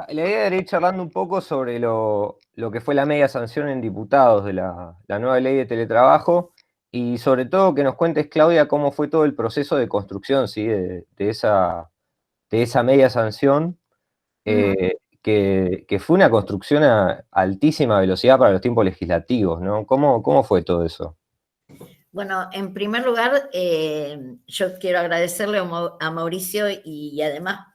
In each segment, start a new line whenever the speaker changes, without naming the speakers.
La idea era ir charlando un poco sobre lo que fue la media sanción en diputados de la nueva ley de teletrabajo y sobre todo que nos cuentes, Claudia, cómo fue todo el proceso de construcción, ¿sí? De esa media sanción,
Ujú.
que fue una construcción a altísima velocidad para los tiempos legislativos, ¿no? ¿Cómo fue todo eso?
Bueno, en primer lugar, yo quiero agradecerle a Mauricio y además,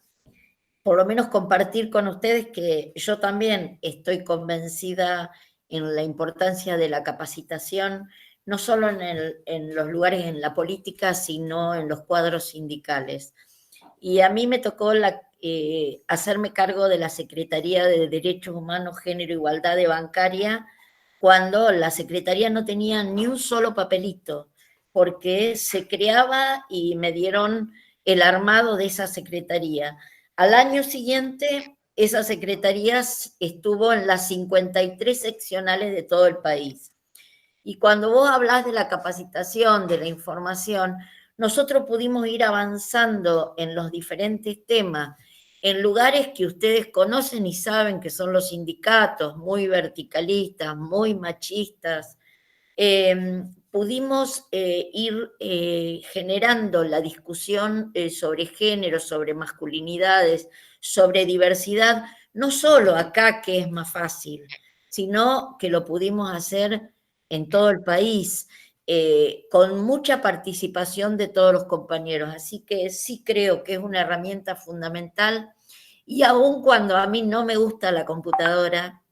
por lo menos compartir con ustedes que yo también estoy convencida en la importancia de la capacitación, no solo en los lugares en la política, sino en los cuadros sindicales. Y a mí me tocó hacerme cargo de la Secretaría de Derechos Humanos, Género e Igualdad de Bancaria, cuando la Secretaría no tenía ni un solo papelito, porque se creaba y me dieron el armado de esa Secretaría. Al año siguiente, esa Secretaría estuvo en las 53 seccionales de todo el país. Y cuando vos hablas de la capacitación, de la información, nosotros pudimos ir avanzando en los diferentes temas, en lugares que ustedes conocen y saben que son los sindicatos, muy verticalistas, muy machistas. Pudimos ir generando la discusión sobre género, sobre masculinidades, sobre diversidad, no solo acá que es más fácil, sino que lo pudimos hacer en todo el país, con mucha participación de todos los compañeros. Así que sí creo que es una herramienta fundamental y aun cuando a mí no me gusta la computadora,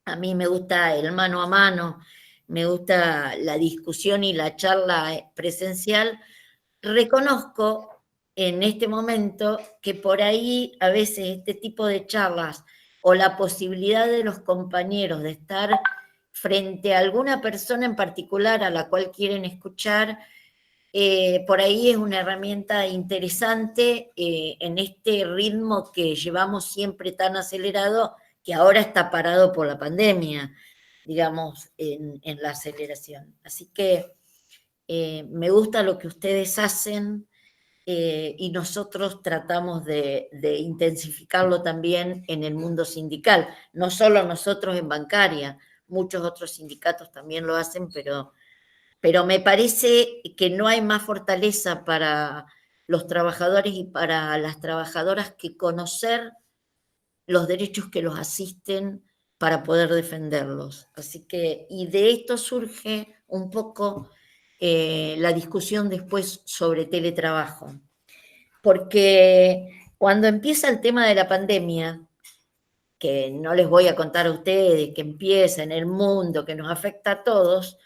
a mí me gusta el mano a mano, me gusta la discusión y la charla presencial. Reconozco en este momento que por ahí a veces este tipo de charlas o la posibilidad de los compañeros de estar frente a alguna persona en particular a la cual quieren escuchar, por ahí es una herramienta interesante en este ritmo que llevamos siempre tan acelerado, que ahora está parado por la pandemia, digamos, en la aceleración. Así que me gusta lo que ustedes hacen y nosotros tratamos de intensificarlo también en el mundo sindical, no solo nosotros en bancaria, muchos otros sindicatos también lo hacen, pero me parece que no hay más fortaleza para los trabajadores y para las trabajadoras que conocer los derechos que los asisten para poder defenderlos. Así que, y de esto surge un poco la discusión después sobre teletrabajo, porque cuando empieza el tema de la pandemia, que no les voy a contar a ustedes, que empieza en el mundo, que nos afecta a todos,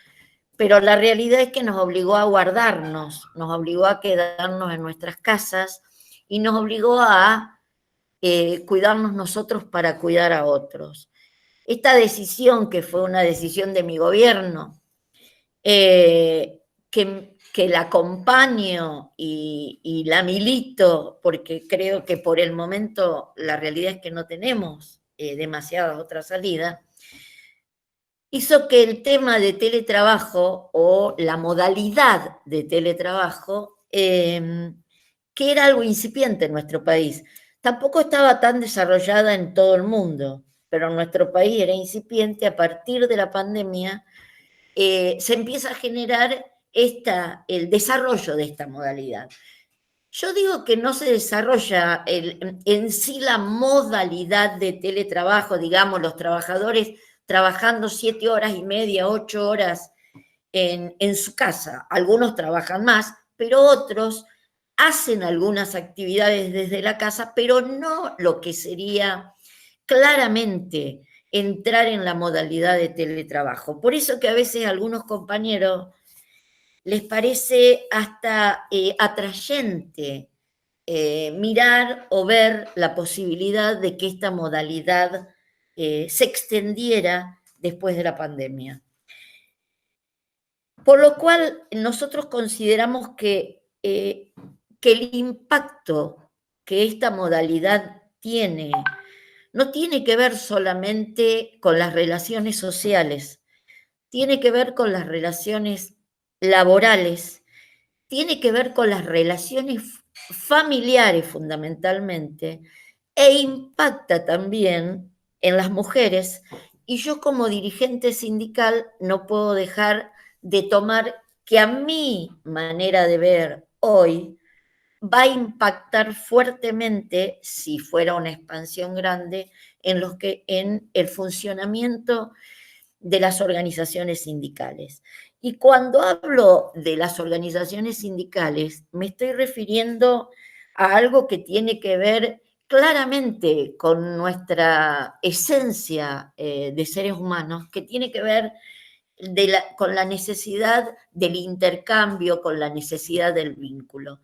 pero la realidad es que nos obligó a guardarnos, nos obligó a quedarnos en nuestras casas y nos obligó a cuidarnos nosotros para cuidar a otros. Esta decisión, que fue una decisión de mi gobierno, que la acompaño y la milito, porque creo que por el momento la realidad es que no tenemos demasiadas otras salidas, hizo que el tema de teletrabajo o la modalidad de teletrabajo, que era algo incipiente en nuestro país, tampoco estaba tan desarrollada en todo el mundo, pero en nuestro país era incipiente. A partir de la pandemia se empieza a generar el desarrollo de esta modalidad. Yo digo que no se desarrolla en sí la modalidad de teletrabajo, digamos, los trabajadores trabajando 7 horas y media, 8 horas en su casa. Algunos trabajan más, pero otros hacen algunas actividades desde la casa, pero no lo que sería claramente entrar en la modalidad de teletrabajo. Por eso que a veces a algunos compañeros les parece hasta atrayente mirar o ver la posibilidad de que esta modalidad se extendiera después de la pandemia. Por lo cual, nosotros consideramos que el impacto que esta modalidad tiene no tiene que ver solamente con las relaciones sociales, tiene que ver con las relaciones laborales, tiene que ver con las relaciones familiares fundamentalmente, e impacta también en las mujeres. Y yo como dirigente sindical no puedo dejar de tomar que a mi manera de ver hoy va a impactar fuertemente, si fuera una expansión grande, en el funcionamiento de las organizaciones sindicales. Y cuando hablo de las organizaciones sindicales, me estoy refiriendo a algo que tiene que ver claramente con nuestra esencia de seres humanos, que tiene que ver con la necesidad del intercambio, con la necesidad del vínculo.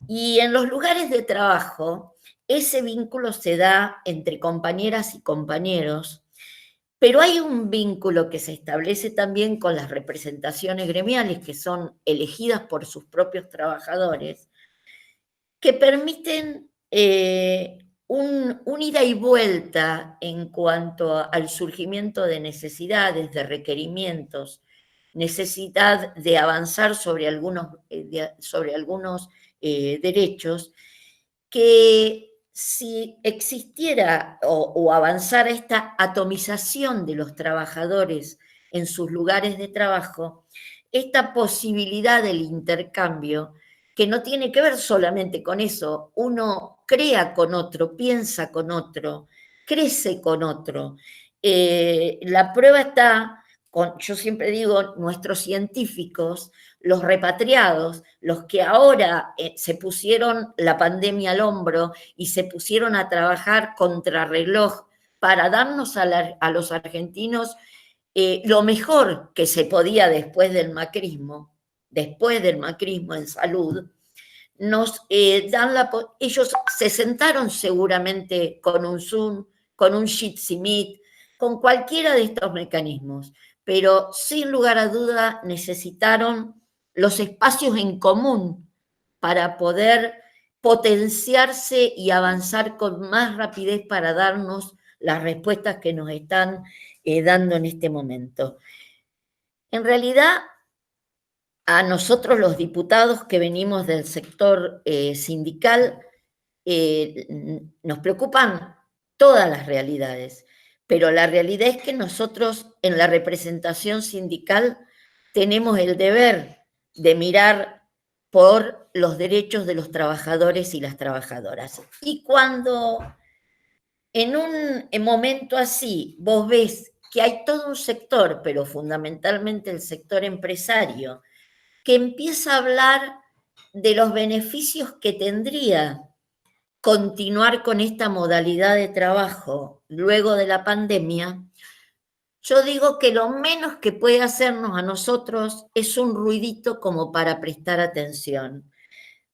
Y en los lugares de trabajo, ese vínculo se da entre compañeras y compañeros, pero hay un vínculo que se establece también con las representaciones gremiales que son elegidas por sus propios trabajadores, que permiten un ida y vuelta en cuanto al surgimiento de necesidades, de requerimientos, necesidad de avanzar sobre algunos derechos, que si existiera o avanzara esta atomización de los trabajadores en sus lugares de trabajo, esta posibilidad del intercambio, que no tiene que ver solamente con eso, uno crea con otro, piensa con otro, crece con otro. La prueba está con, yo siempre digo, nuestros científicos, los repatriados, los que ahora se pusieron la pandemia al hombro y se pusieron a trabajar contrarreloj para darnos a los argentinos lo mejor que se podía después del macrismo en salud, ellos se sentaron seguramente con un Zoom, con un Jitsi Meet, con cualquiera de estos mecanismos, pero sin lugar a duda necesitaron los espacios en común para poder potenciarse y avanzar con más rapidez para darnos las respuestas que nos están dando en este momento. En realidad, a nosotros los diputados que venimos del sector sindical, nos preocupan todas las realidades, pero la realidad es que nosotros en la representación sindical tenemos el deber de mirar por los derechos de los trabajadores y las trabajadoras. Y cuando en un momento así vos ves que hay todo un sector, pero fundamentalmente el sector empresario, que empieza a hablar de los beneficios que tendría continuar con esta modalidad de trabajo luego de la pandemia, yo digo que lo menos que puede hacernos a nosotros es un ruidito como para prestar atención,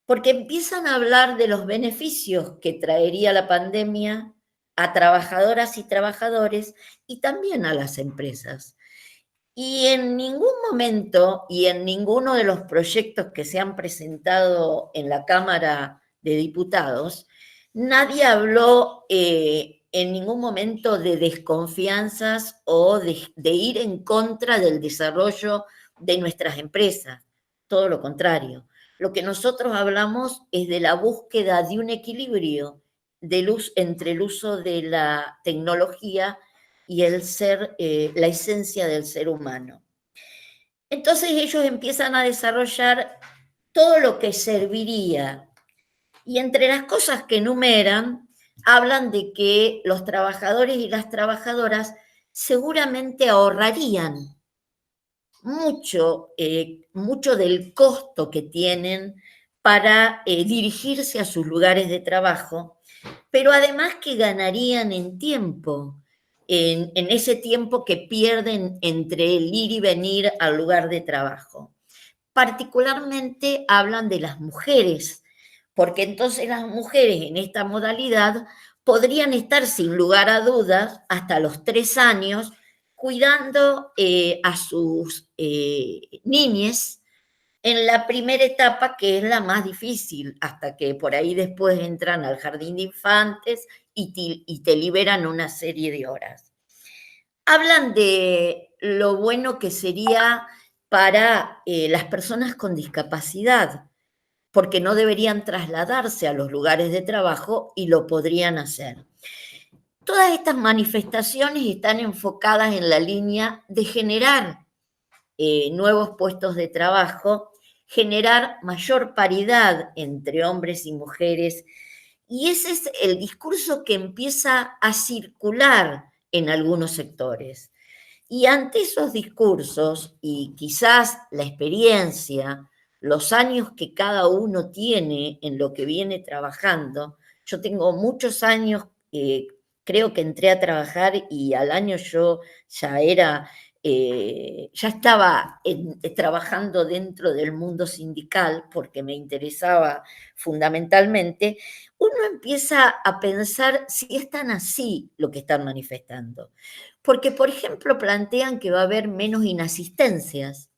porque empiezan a hablar de los beneficios que traería la pandemia a trabajadoras y trabajadores y también a las empresas. Y en ningún momento y en ninguno de los proyectos que se han presentado en la Cámara de Diputados, nadie habló en ningún momento de desconfianzas o de ir en contra del desarrollo de nuestras empresas. Todo lo contrario. Lo que nosotros hablamos es de la búsqueda de un equilibrio entre el uso de la tecnología y el ser, la esencia del ser humano. Entonces ellos empiezan a desarrollar todo lo que serviría. Y entre las cosas que enumeran, hablan de que los trabajadores y las trabajadoras seguramente ahorrarían mucho del costo que tienen para dirigirse a sus lugares de trabajo, pero además que ganarían en tiempo, en ese tiempo que pierden entre el ir y venir al lugar de trabajo. Particularmente hablan de las mujeres, porque entonces las mujeres en esta modalidad podrían estar sin lugar a dudas hasta los 3 años cuidando a sus niñes en la primera etapa, que es la más difícil, hasta que por ahí después entran al jardín de infantes y te liberan una serie de horas. Hablan de lo bueno que sería para las personas con discapacidad, porque no deberían trasladarse a los lugares de trabajo y lo podrían hacer. Todas estas manifestaciones están enfocadas en la línea de generar nuevos puestos de trabajo, generar mayor paridad entre hombres y mujeres, y ese es el discurso que empieza a circular en algunos sectores. Y ante esos discursos, y quizás la experiencia, los años que cada uno tiene en lo que viene trabajando, yo tengo muchos años, creo que entré a trabajar y al año yo ya era, ya estaba trabajando dentro del mundo sindical porque me interesaba fundamentalmente. Uno empieza a pensar si es tan así lo que están manifestando. Porque, por ejemplo, plantean que va a haber menos inasistencias.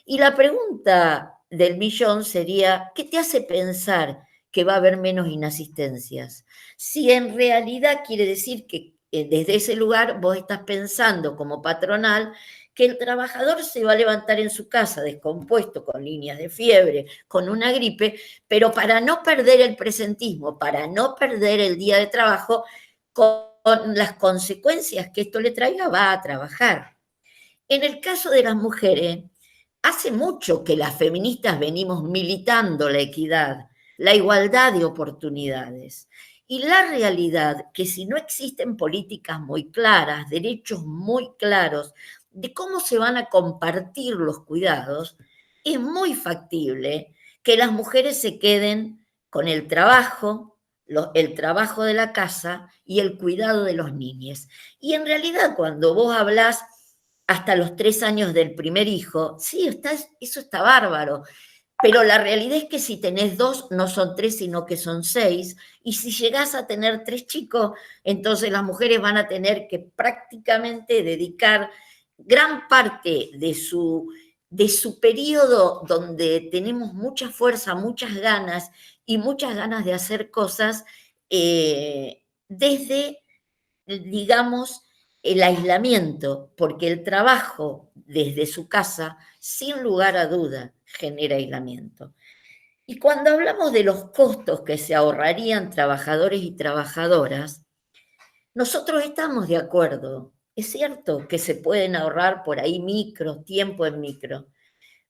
Y la pregunta del millón sería, ¿qué te hace pensar que va a haber menos inasistencias? Si en realidad quiere decir que desde ese lugar vos estás pensando como patronal que el trabajador se va a levantar en su casa descompuesto, con líneas de fiebre, con una gripe, pero para no perder el presentismo, para no perder el día de trabajo, con las consecuencias que esto le traiga, va a trabajar. En el caso de las mujeres, hace mucho que las feministas venimos militando la equidad, la igualdad de oportunidades. Y la realidad que si no existen políticas muy claras, derechos muy claros de cómo se van a compartir los cuidados, es muy factible que las mujeres se queden con el trabajo de la casa y el cuidado de los niños. Y en realidad cuando vos hablás hasta los 3 años del primer hijo, sí, eso está bárbaro, pero la realidad es que si tenés 2, no son 3, sino que son 6, y si llegás a tener 3 chicos, entonces las mujeres van a tener que prácticamente dedicar gran parte de su periodo donde tenemos mucha fuerza, muchas ganas y muchas ganas de hacer cosas desde, digamos, el aislamiento, porque el trabajo desde su casa, sin lugar a duda, genera aislamiento. Y cuando hablamos de los costos que se ahorrarían trabajadores y trabajadoras, nosotros estamos de acuerdo. Es cierto que se pueden ahorrar por ahí tiempo en micro,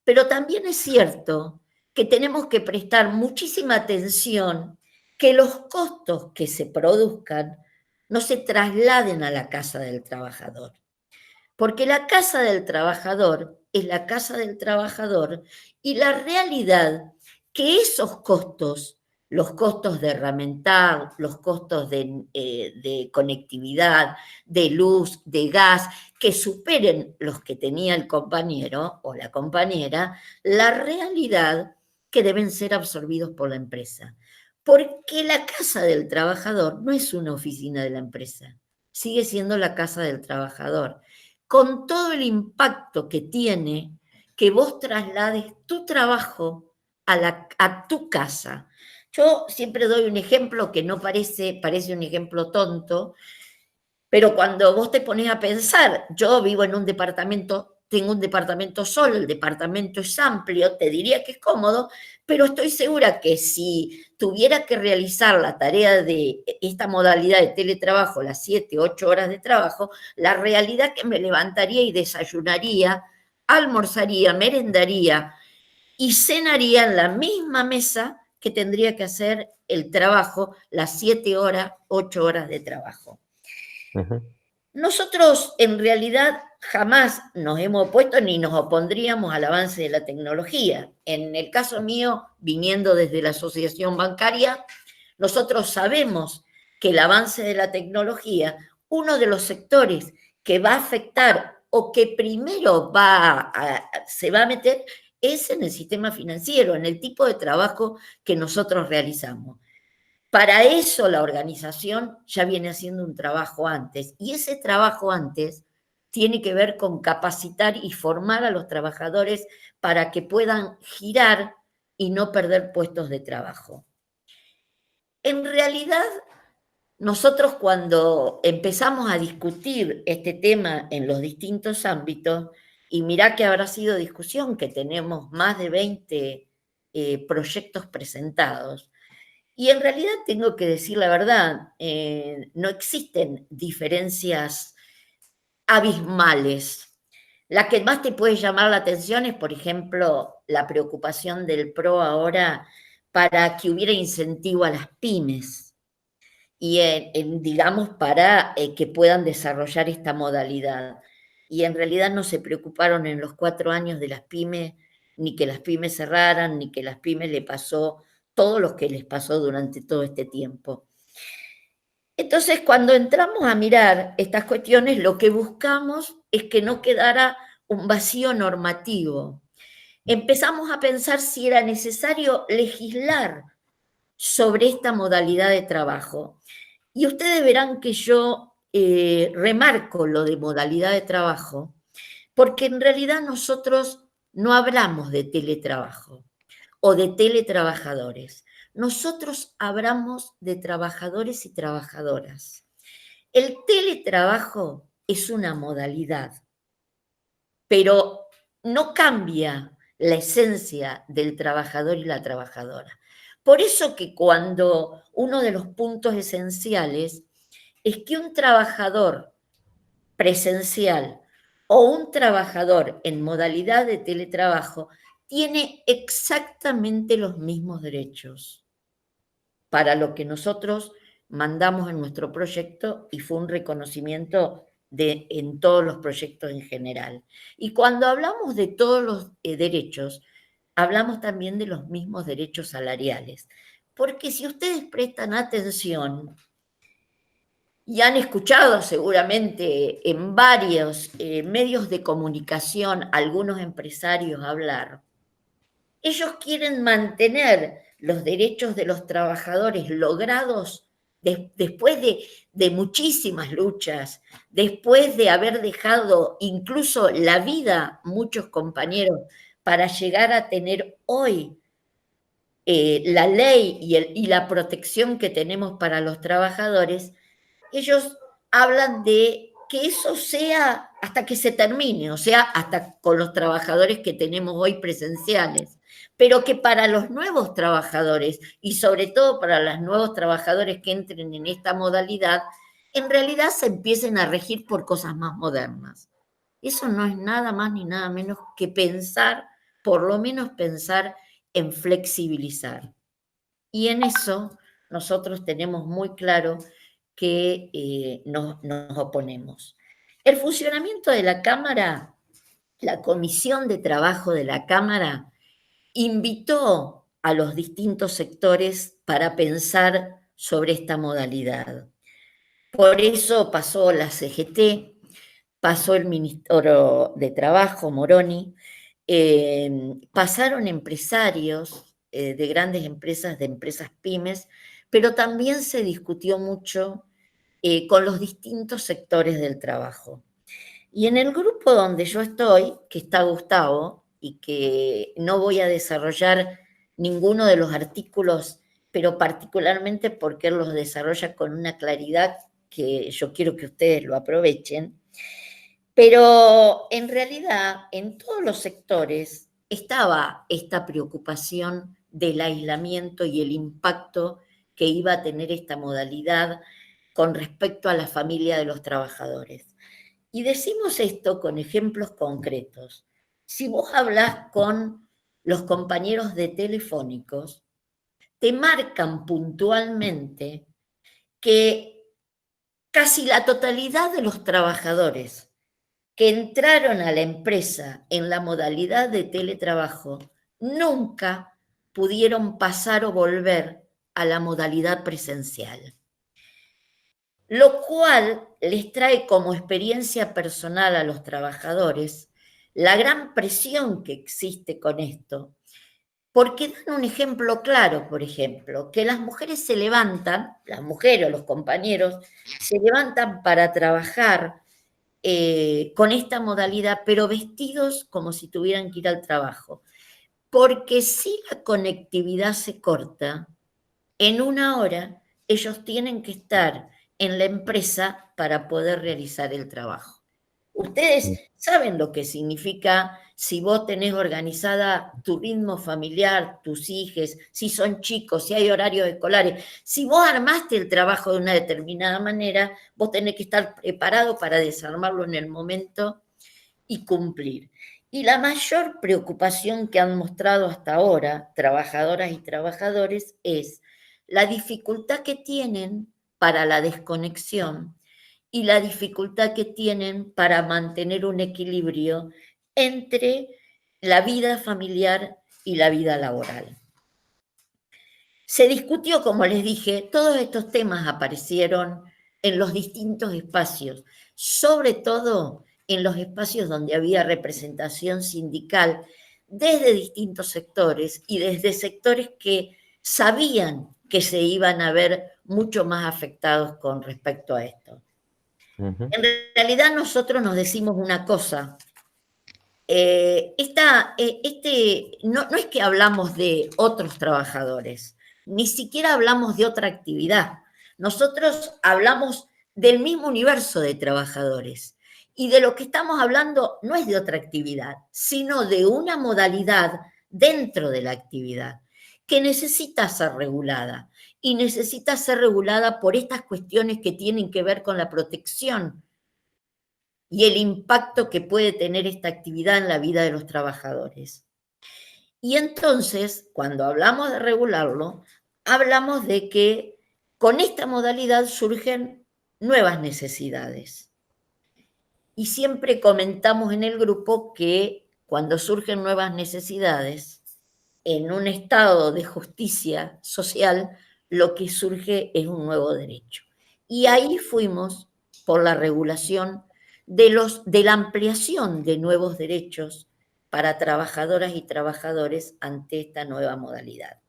pero también es cierto que tenemos que prestar muchísima atención que los costos que se produzcan no se trasladen a la casa del trabajador. Porque la casa del trabajador es la casa del trabajador y la realidad que esos costos, los costos de herramental, los costos de conectividad, de luz, de gas, que superen los que tenía el compañero o la compañera, la realidad que deben ser absorbidos por la empresa. Porque la casa del trabajador no es una oficina de la empresa, sigue siendo la casa del trabajador, con todo el impacto que tiene que vos traslades tu trabajo a tu casa. Yo siempre doy un ejemplo que no parece un ejemplo tonto, pero cuando vos te pones a pensar, yo vivo en un departamento, tengo un departamento solo, el departamento es amplio, te diría que es cómodo, pero estoy segura que si tuviera que realizar la tarea de esta modalidad de teletrabajo, las 7, 8 horas de trabajo, la realidad que me levantaría y desayunaría, almorzaría, merendaría y cenaría en la misma mesa que tendría que hacer el trabajo, las 7 horas, 8 horas de trabajo. Nosotros en realidad jamás nos hemos opuesto ni nos opondríamos al avance de la tecnología. En el caso mío, viniendo desde la asociación bancaria, nosotros sabemos que el avance de la tecnología, uno de los sectores que va a afectar o que primero se va a meter es en el sistema financiero, en el tipo de trabajo que nosotros realizamos. Para eso la organización ya viene haciendo un trabajo antes, y ese trabajo antes tiene que ver con capacitar y formar a los trabajadores para que puedan girar y no perder puestos de trabajo. En realidad, nosotros cuando empezamos a discutir este tema en los distintos ámbitos, y mirá que habrá sido discusión, que tenemos más de 20 proyectos presentados. Y en realidad tengo que decir la verdad, no existen diferencias abismales. La que más te puede llamar la atención es, por ejemplo, la preocupación del PRO ahora para que hubiera incentivo a las pymes y, digamos, para que puedan desarrollar esta modalidad. Y en realidad no se preocuparon en los 4 años de las pymes, ni que las pymes cerraran, ni que las pymes le pasó todo lo que les pasó durante todo este tiempo. Entonces, cuando entramos a mirar estas cuestiones, lo que buscamos es que no quedara un vacío normativo. Empezamos a pensar si era necesario legislar sobre esta modalidad de trabajo. Y ustedes verán que yo remarco lo de modalidad de trabajo, porque en realidad nosotros no hablamos de teletrabajo o de teletrabajadores. Nosotros hablamos de trabajadores y trabajadoras. El teletrabajo es una modalidad, pero no cambia la esencia del trabajador y la trabajadora. Por eso que cuando uno de los puntos esenciales es que un trabajador presencial o un trabajador en modalidad de teletrabajo tiene exactamente los mismos derechos para lo que nosotros mandamos en nuestro proyecto y fue un reconocimiento en todos los proyectos en general. Y cuando hablamos de todos los derechos, hablamos también de los mismos derechos salariales. Porque si ustedes prestan atención, y han escuchado seguramente en varios medios de comunicación algunos empresarios hablar, ellos quieren mantener los derechos de los trabajadores logrados después de muchísimas luchas, después de haber dejado incluso la vida muchos compañeros para llegar a tener hoy la ley y la protección que tenemos para los trabajadores. Ellos hablan de que eso sea hasta que se termine, o sea, hasta con los trabajadores que tenemos hoy presenciales, pero que para los nuevos trabajadores y sobre todo para los nuevos trabajadores que entren en esta modalidad, en realidad se empiecen a regir por cosas más modernas. Eso no es nada más ni nada menos que pensar, por lo menos pensar en flexibilizar. Y en eso nosotros tenemos muy claro que nos oponemos. El funcionamiento de la Cámara, la Comisión de Trabajo de la Cámara, invitó a los distintos sectores para pensar sobre esta modalidad. Por eso pasó la CGT, pasó el Ministerio de Trabajo, Moroni, pasaron empresarios de grandes empresas, de empresas pymes, pero también se discutió mucho con los distintos sectores del trabajo. Y en el grupo donde yo estoy, que está Gustavo, y que no voy a desarrollar ninguno de los artículos, pero particularmente porque él los desarrolla con una claridad que yo quiero que ustedes lo aprovechen, pero en realidad en todos los sectores estaba esta preocupación del aislamiento y el impacto que iba a tener esta modalidad con respecto a la familia de los trabajadores. Y decimos esto con ejemplos concretos. Si vos hablas con los compañeros de Telefónicos, te marcan puntualmente que casi la totalidad de los trabajadores que entraron a la empresa en la modalidad de teletrabajo nunca pudieron pasar o volver a la modalidad presencial, lo cual les trae como experiencia personal a los trabajadores la gran presión que existe con esto, porque dan un ejemplo claro, por ejemplo, que las mujeres se levantan, las mujeres o los compañeros, se levantan para trabajar con esta modalidad, pero vestidos como si tuvieran que ir al trabajo. Porque si la conectividad se corta, en una hora ellos tienen que estar en la empresa para poder realizar el trabajo. Ustedes saben lo que significa si vos tenés organizada tu ritmo familiar, tus hijos, si son chicos, si hay horarios escolares. Si vos armaste el trabajo de una determinada manera, vos tenés que estar preparado para desarmarlo en el momento y cumplir. Y la mayor preocupación que han mostrado hasta ahora trabajadoras y trabajadores es la dificultad que tienen para la desconexión y la dificultad que tienen para mantener un equilibrio entre la vida familiar y la vida laboral. Se discutió, como les dije, todos estos temas aparecieron en los distintos espacios, sobre todo en los espacios donde había representación sindical desde distintos sectores y desde sectores que sabían que se iban a ver mucho más afectados con respecto a esto. En realidad nosotros nos decimos una cosa. No es que hablamos de otros trabajadores, ni siquiera hablamos de otra actividad. Nosotros hablamos del mismo universo de trabajadores. Y de lo que estamos hablando no es de otra actividad, sino de una modalidad dentro de la actividad que necesita ser regulada. Y necesita ser regulada por estas cuestiones que tienen que ver con la protección y el impacto que puede tener esta actividad en la vida de los trabajadores. Y entonces, cuando hablamos de regularlo, hablamos de que con esta modalidad surgen nuevas necesidades. Y siempre comentamos en el grupo que cuando surgen nuevas necesidades, en un estado de justicia social, lo que surge es un nuevo derecho. Y ahí fuimos por la regulación de la ampliación de nuevos derechos para trabajadoras y trabajadores ante esta nueva modalidad.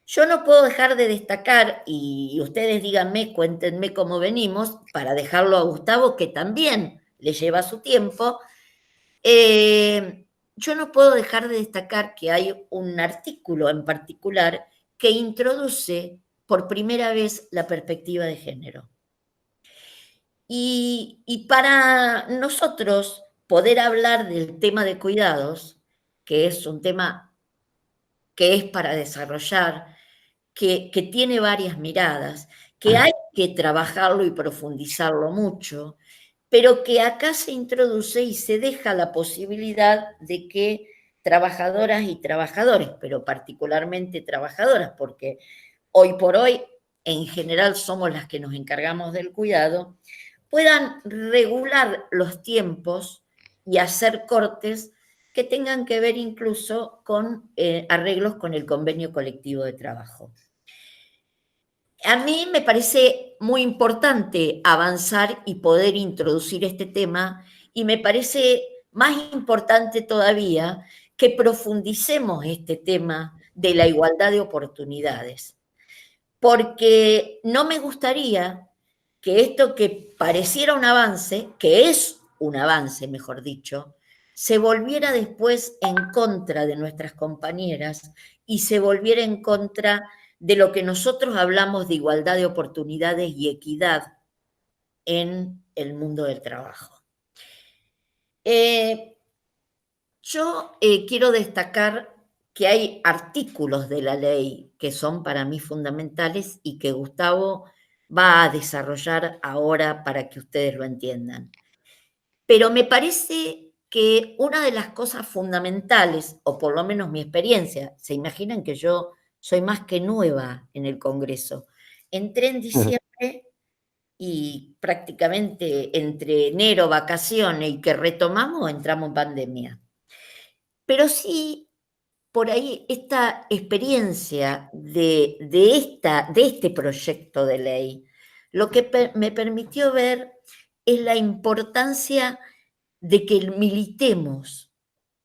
Yo no puedo dejar de destacar, y ustedes díganme, cuéntenme cómo venimos, para dejarlo a Gustavo, que también le lleva su tiempo. Yo no puedo dejar de destacar que hay un artículo en particular que introduce por primera vez la perspectiva de género. Y para nosotros poder hablar del tema de cuidados, que es un tema que es para desarrollar, que tiene varias miradas, que hay que trabajarlo y profundizarlo mucho, pero que acá se introduce y se deja la posibilidad de que trabajadoras y trabajadores, pero particularmente trabajadoras, porque hoy por hoy en general somos las que nos encargamos del cuidado, puedan regular los tiempos y hacer cortes que tengan que ver incluso con arreglos con el convenio colectivo de trabajo. A mí me parece muy importante avanzar y poder introducir este tema, y me parece más importante todavía que profundicemos este tema de la igualdad de oportunidades, porque no me gustaría que esto que pareciera un avance, que es un avance, mejor dicho, se volviera después en contra de nuestras compañeras y se volviera en contra de lo que nosotros hablamos de igualdad de oportunidades y equidad en el mundo del trabajo. Yo quiero destacar que hay artículos de la ley que son para mí fundamentales y que Gustavo va a desarrollar ahora para que ustedes lo entiendan. Pero me parece que una de las cosas fundamentales, o por lo menos mi experiencia, se imaginan que yo soy más que nueva en el Congreso. Entré en diciembre y prácticamente entre enero, vacaciones y que retomamos, entramos en pandemia. Pero sí, por ahí esta experiencia de este proyecto de ley, lo que me permitió ver es la importancia de que militemos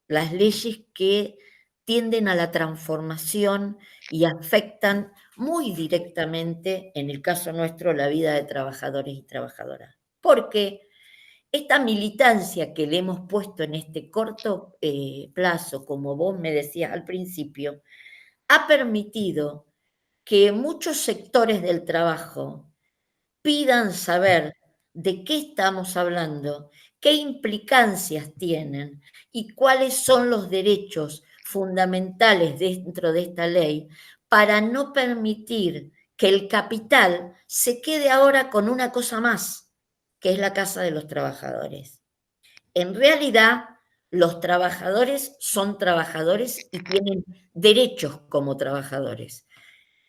las leyes que tienden a la transformación y afectan muy directamente, en el caso nuestro, la vida de trabajadores y trabajadoras. Porque esta militancia que le hemos puesto en este corto plazo, como vos me decías al principio, ha permitido que muchos sectores del trabajo pidan saber de qué estamos hablando, qué implicancias tienen y cuáles son los derechos fundamentales dentro de esta ley para no permitir que el capital se quede ahora con una cosa más, que es la casa de los trabajadores. En realidad, los trabajadores son trabajadores y tienen derechos como trabajadores.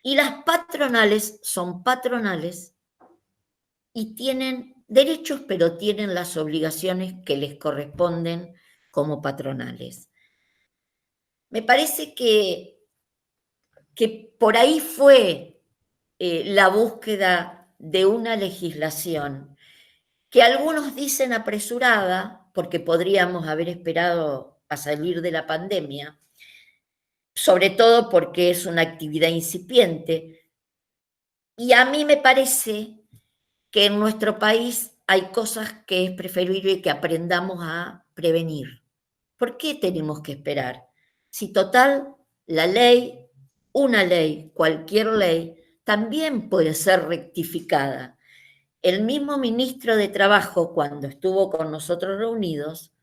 Y las patronales son patronales y tienen derechos, pero tienen las obligaciones que les corresponden como patronales. Me parece que por ahí fue la búsqueda de una legislación que algunos dicen apresurada, porque podríamos haber esperado a salir de la pandemia, sobre todo porque es una actividad incipiente. Y a mí me parece que en nuestro país hay cosas que es preferible que aprendamos a prevenir. ¿Por qué tenemos que esperar? Si total, la ley, una ley, cualquier ley, también puede ser rectificada. El mismo ministro de Trabajo, cuando estuvo con nosotros reunidos,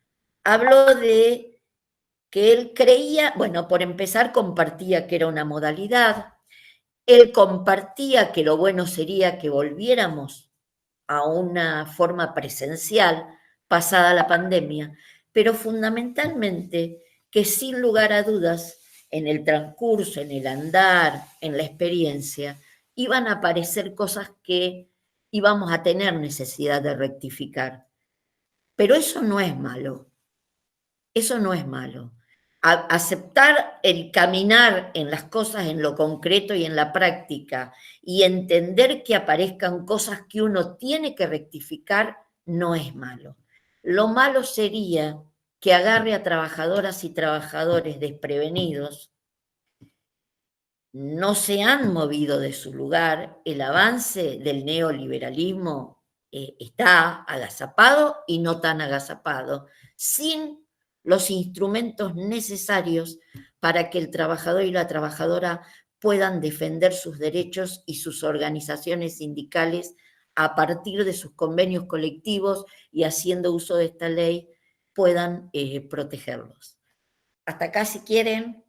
habló de que él creía, bueno, por empezar, compartía que era una modalidad, él compartía que lo bueno sería que volviéramos a una forma presencial pasada la pandemia, pero fundamentalmente que sin lugar a dudas, en el transcurso, en el andar, en la experiencia, iban a aparecer cosas que íbamos a tener necesidad de rectificar. Pero eso no es malo, eso no es malo. Aceptar el caminar en las cosas, en lo concreto y en la práctica, y entender que aparezcan cosas que uno tiene que rectificar, no es malo. Lo malo sería que agarre a trabajadoras y trabajadores desprevenidos, no se han movido de su lugar, el avance del neoliberalismo está agazapado y no tan agazapado, sin los instrumentos necesarios para que el trabajador y la trabajadora puedan defender sus derechos y sus organizaciones sindicales a partir de sus convenios colectivos y haciendo uso de esta ley puedan protegerlos. Hasta acá, si quieren,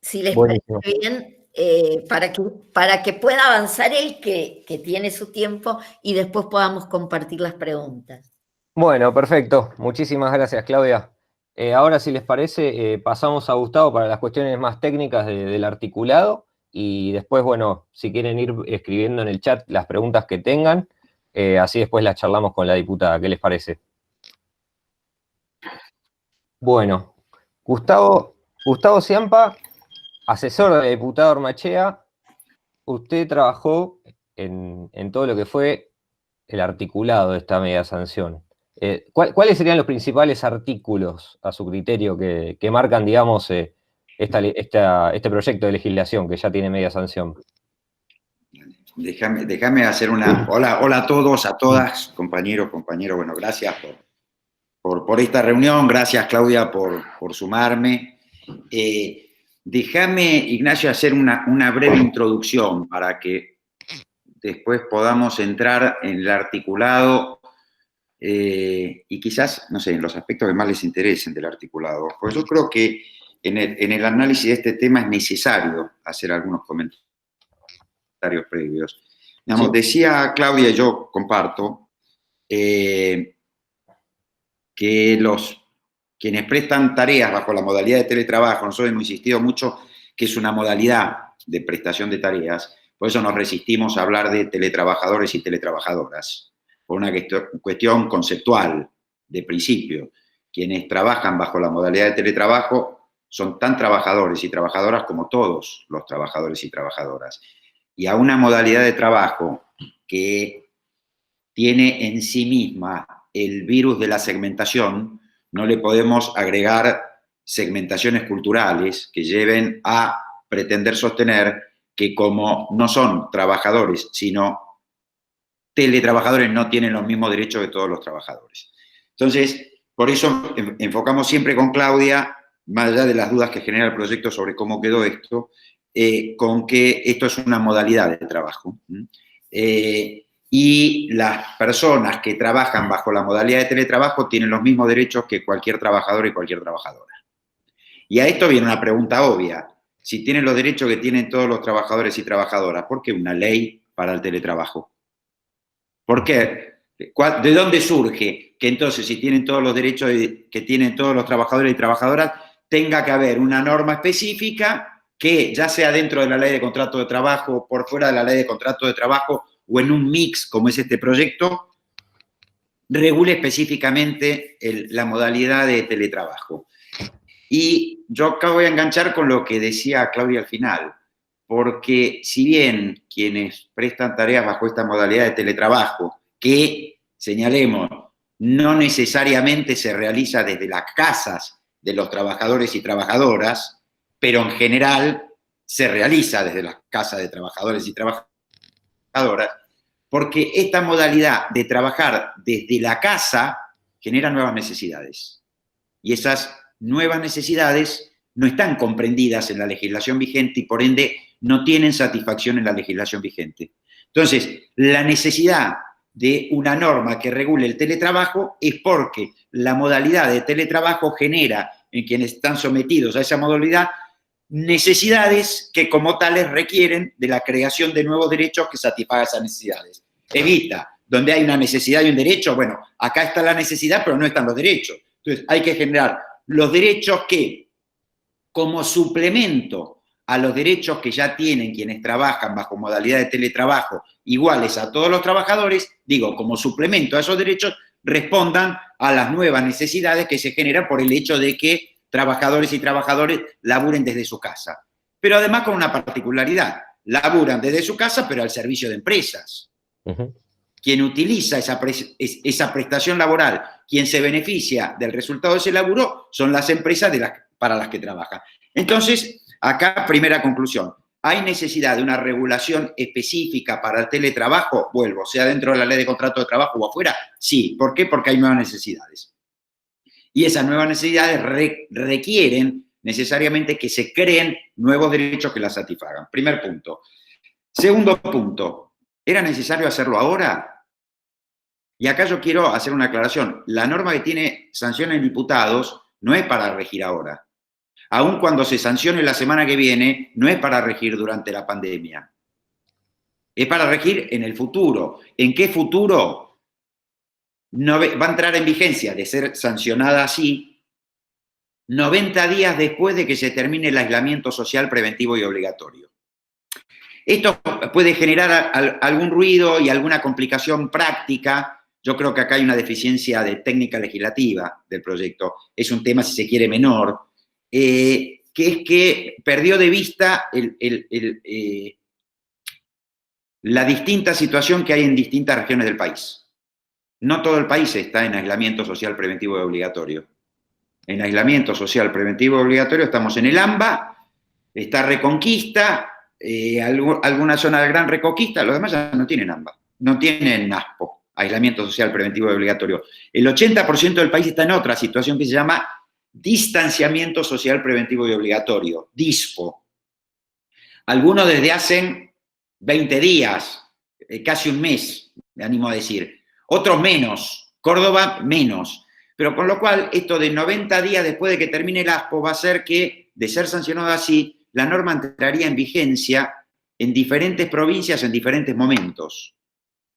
si les parece
Buenísimo.
bien, para que pueda avanzar él, que tiene su tiempo, y después podamos compartir las preguntas.
Bueno, perfecto. Muchísimas gracias, Claudia. Ahora, si les parece, pasamos a Gustavo para las cuestiones más técnicas del articulado y después, bueno, si quieren ir escribiendo en el chat las preguntas que tengan, así después las charlamos con la diputada. ¿Qué les parece? Bueno, Gustavo Ciampa, asesor de la diputada Ormachea, usted trabajó en todo lo que fue el articulado de esta media sanción. ¿Cuáles serían los principales artículos, a su criterio, que marcan, digamos, este proyecto de legislación que ya tiene media sanción?
Déjame hacer una... Hola a todos, a todas, compañeros, bueno, gracias por esta reunión, gracias Claudia por sumarme. Déjame, Ignacio, hacer una breve introducción para que después podamos entrar en el articulado y quizás, no sé, en los aspectos que más les interesen del articulado. Pues yo creo que en el análisis de este tema es necesario hacer algunos comentarios previos. Digamos, sí. Decía Claudia, y yo comparto, que quienes prestan tareas bajo la modalidad de teletrabajo, nosotros hemos insistido mucho que es una modalidad de prestación de tareas, por eso nos resistimos a hablar de teletrabajadores y teletrabajadoras, por una cuestión conceptual, de principio. Quienes trabajan bajo la modalidad de teletrabajo son tan trabajadores y trabajadoras como todos los trabajadores y trabajadoras. Y a una modalidad de trabajo que tiene en sí misma el virus de la segmentación, no le podemos agregar segmentaciones culturales que lleven a pretender sostener que como no son trabajadores, sino teletrabajadores, no tienen los mismos derechos de todos los trabajadores. Entonces, por eso enfocamos siempre con Claudia, más allá de las dudas que genera el proyecto sobre cómo quedó esto, con que esto es una modalidad de trabajo. y las personas que trabajan bajo la modalidad de teletrabajo tienen los mismos derechos que cualquier trabajador y cualquier trabajadora. Y a esto viene una pregunta obvia. Si tienen los derechos que tienen todos los trabajadores y trabajadoras, ¿por qué una ley para el teletrabajo? ¿Por qué? ¿De dónde surge que entonces, si tienen todos los derechos que tienen todos los trabajadores y trabajadoras, tenga que haber una norma específica que, ya sea dentro de la ley de contrato de trabajo, por fuera de la ley de contrato de trabajo, o en un mix, como es este proyecto, regule específicamente la modalidad de teletrabajo? Y yo acá voy a enganchar con lo que decía Claudia al final, porque si bien quienes prestan tareas bajo esta modalidad de teletrabajo, que, señalemos, no necesariamente se realiza desde las casas de los trabajadores y trabajadoras, pero en general se realiza desde las casas de trabajadores y trabajadoras, porque esta modalidad de trabajar desde la casa genera nuevas necesidades. Y esas nuevas necesidades no están comprendidas en la legislación vigente y por ende no tienen satisfacción en la legislación vigente. Entonces, la necesidad de una norma que regule el teletrabajo es porque la modalidad de teletrabajo genera en quienes están sometidos a esa modalidad necesidades que como tales requieren de la creación de nuevos derechos que satisfagan esas necesidades. Evita, donde hay una necesidad y un derecho, bueno, acá está la necesidad pero no están los derechos. Entonces, hay que generar los derechos que, como suplemento a los derechos que ya tienen quienes trabajan bajo modalidad de teletrabajo, iguales a todos los trabajadores, digo, como suplemento a esos derechos, respondan a las nuevas necesidades que se generan por el hecho de que trabajadores y trabajadores laburen desde su casa. Pero además con una particularidad, laburan desde su casa, pero al servicio de empresas. Quien utiliza esa prestación laboral, quien se beneficia del resultado de ese laburo, son las empresas para las que trabajan. Entonces, acá, primera conclusión, ¿hay necesidad de una regulación específica para el teletrabajo? Vuelvo, sea dentro de la ley de contrato de trabajo o afuera. Sí, ¿por qué? Porque hay nuevas necesidades. Y esas nuevas necesidades requieren necesariamente que se creen nuevos derechos que las satisfagan. Primer punto. Segundo punto, ¿era necesario hacerlo ahora? Y acá yo quiero hacer una aclaración. La norma que tiene sanción en diputados no es para regir ahora. Aun cuando se sancione la semana que viene, no es para regir durante la pandemia. Es para regir en el futuro. ¿En qué futuro? No va a entrar en vigencia, de ser sancionada así, 90 días después de que se termine el aislamiento social preventivo y obligatorio. Esto puede generar algún ruido y alguna complicación práctica. Yo creo que acá hay una deficiencia de técnica legislativa del proyecto. Es un tema, si se quiere, menor, que es que perdió de vista la distinta situación que hay en distintas regiones del país. No todo el país está en aislamiento social preventivo y obligatorio. En aislamiento social preventivo y obligatorio estamos en el AMBA, está Reconquista, alguna zona de Gran Reconquista, los demás ya no tienen AMBA, no tienen ASPO, aislamiento social preventivo y obligatorio. El 80% del país está en otra situación que se llama distanciamiento social preventivo y obligatorio, DISPO. Algunos desde hace 20 días, casi un mes, me animo a decir. Otros menos, Córdoba menos. Pero con lo cual, esto de 90 días después de que termine el ASPO va a hacer que, de ser sancionado así, la norma entraría en vigencia en diferentes provincias en diferentes momentos.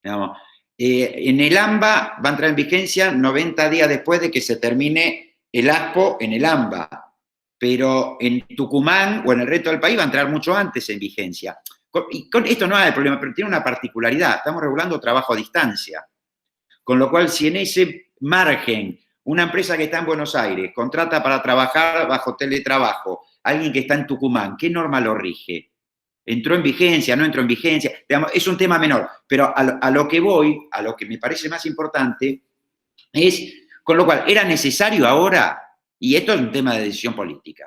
Digamos, en el AMBA va a entrar en vigencia 90 días después de que se termine el ASPO en el AMBA. Pero en Tucumán o en el resto del país va a entrar mucho antes en vigencia. Y con esto no hay problema, pero tiene una particularidad. Estamos regulando trabajo a distancia. Con lo cual, si en ese margen una empresa que está en Buenos Aires contrata para trabajar bajo teletrabajo a alguien que está en Tucumán, ¿qué norma lo rige? ¿Entró en vigencia? ¿No entró en vigencia? Digamos, es un tema menor. Pero a lo que voy, a lo que me parece más importante, es, con lo cual, ¿era necesario ahora? Y esto es un tema de decisión política.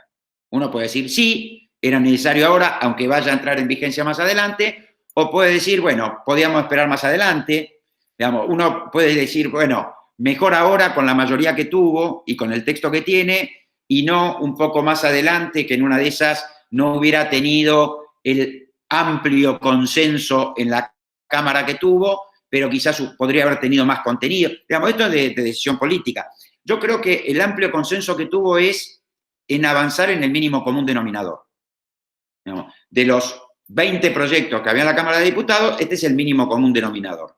Uno puede decir, sí, era necesario ahora, aunque vaya a entrar en vigencia más adelante, o puede decir, bueno, podíamos esperar más adelante. Digamos, uno puede decir, bueno, mejor ahora con la mayoría que tuvo y con el texto que tiene, y no un poco más adelante, que en una de esas no hubiera tenido el amplio consenso en la Cámara que tuvo, pero quizás podría haber tenido más contenido. Digamos, esto es de decisión política. Yo creo que el amplio consenso que tuvo es en avanzar en el mínimo común denominador. Digamos, de los 20 proyectos que había en la Cámara de Diputados, este es el mínimo común denominador.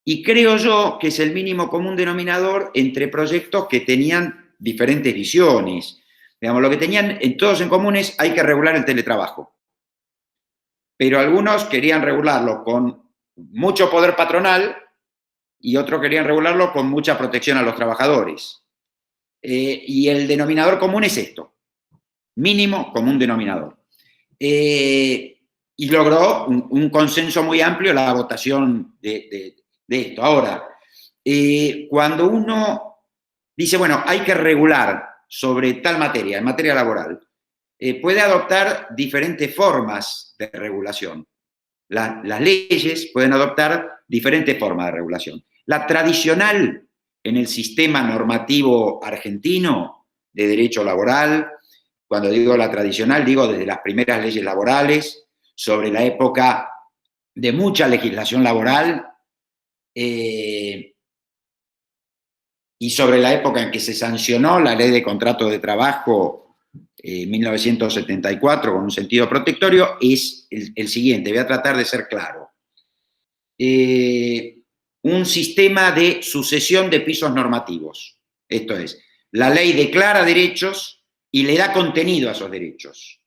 Y creo yo que es el mínimo común denominador entre proyectos que tenían diferentes visiones. Digamos, lo que tenían todos en común es hay que regular el teletrabajo. Pero algunos querían regularlo con mucho poder patronal y otros querían regularlo con mucha protección a los trabajadores. Y el denominador común es esto, mínimo común denominador. Y logró un consenso muy amplio la votación de esto. Ahora, cuando uno dice, bueno, hay que regular sobre tal materia, en materia laboral, puede adoptar diferentes formas de regulación. Las leyes pueden adoptar diferentes formas de regulación. La tradicional en el sistema normativo argentino de derecho laboral, cuando digo la tradicional, digo desde las primeras leyes laborales, sobre la época de mucha legislación laboral, y sobre la época en que se sancionó la ley de contrato de trabajo en 1974 con un sentido protectorio, es el siguiente, voy a tratar de ser claro. Un sistema de sucesión de pisos normativos. Esto es, la ley declara derechos y le da contenido a esos derechos.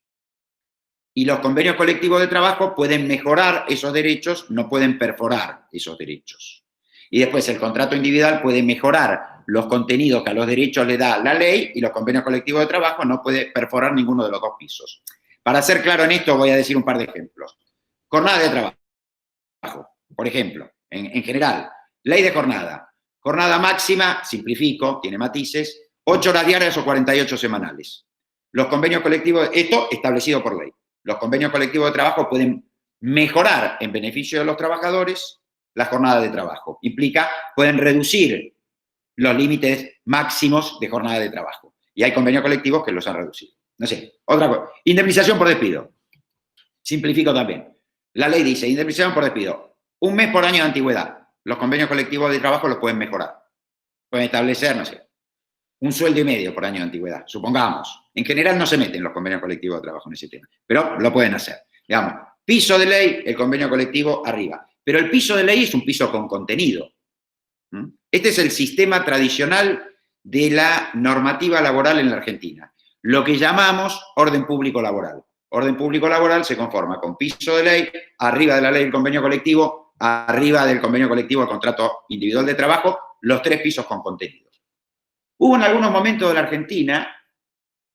Y los convenios colectivos de trabajo pueden mejorar esos derechos, no pueden perforar esos derechos. Y después el contrato individual puede mejorar los contenidos que a los derechos le da la ley y los convenios colectivos de trabajo no puede perforar ninguno de los dos pisos. Para ser claro en esto voy a decir un par de ejemplos. Jornada de trabajo, por ejemplo, en general, ley de jornada. Jornada máxima, simplifico, tiene matices, 8 horas diarias o 48 semanales. Los convenios colectivos, esto establecido por ley. Los convenios colectivos de trabajo pueden mejorar en beneficio de los trabajadores la jornada de trabajo. Implica, pueden reducir los límites máximos de jornada de trabajo. Y hay convenios colectivos que los han reducido. No sé, otra cosa. Indemnización por despido. Simplifico también. La ley dice, indemnización por despido. 1 mes por año de antigüedad. Los convenios colectivos de trabajo los pueden mejorar. Pueden establecer, no sé, 1,5 sueldos por año de antigüedad, supongamos. En general no se meten los convenios colectivos de trabajo en ese tema, pero lo pueden hacer. Digamos, piso de ley, el convenio colectivo arriba. Pero el piso de ley es un piso con contenido. Este es el sistema tradicional de la normativa laboral en la Argentina. Lo que llamamos orden público laboral. Orden público laboral se conforma con piso de ley, arriba de la ley del convenio colectivo, arriba del convenio colectivo el contrato individual de trabajo, los 3 pisos con contenidos. Hubo en algunos momentos de la Argentina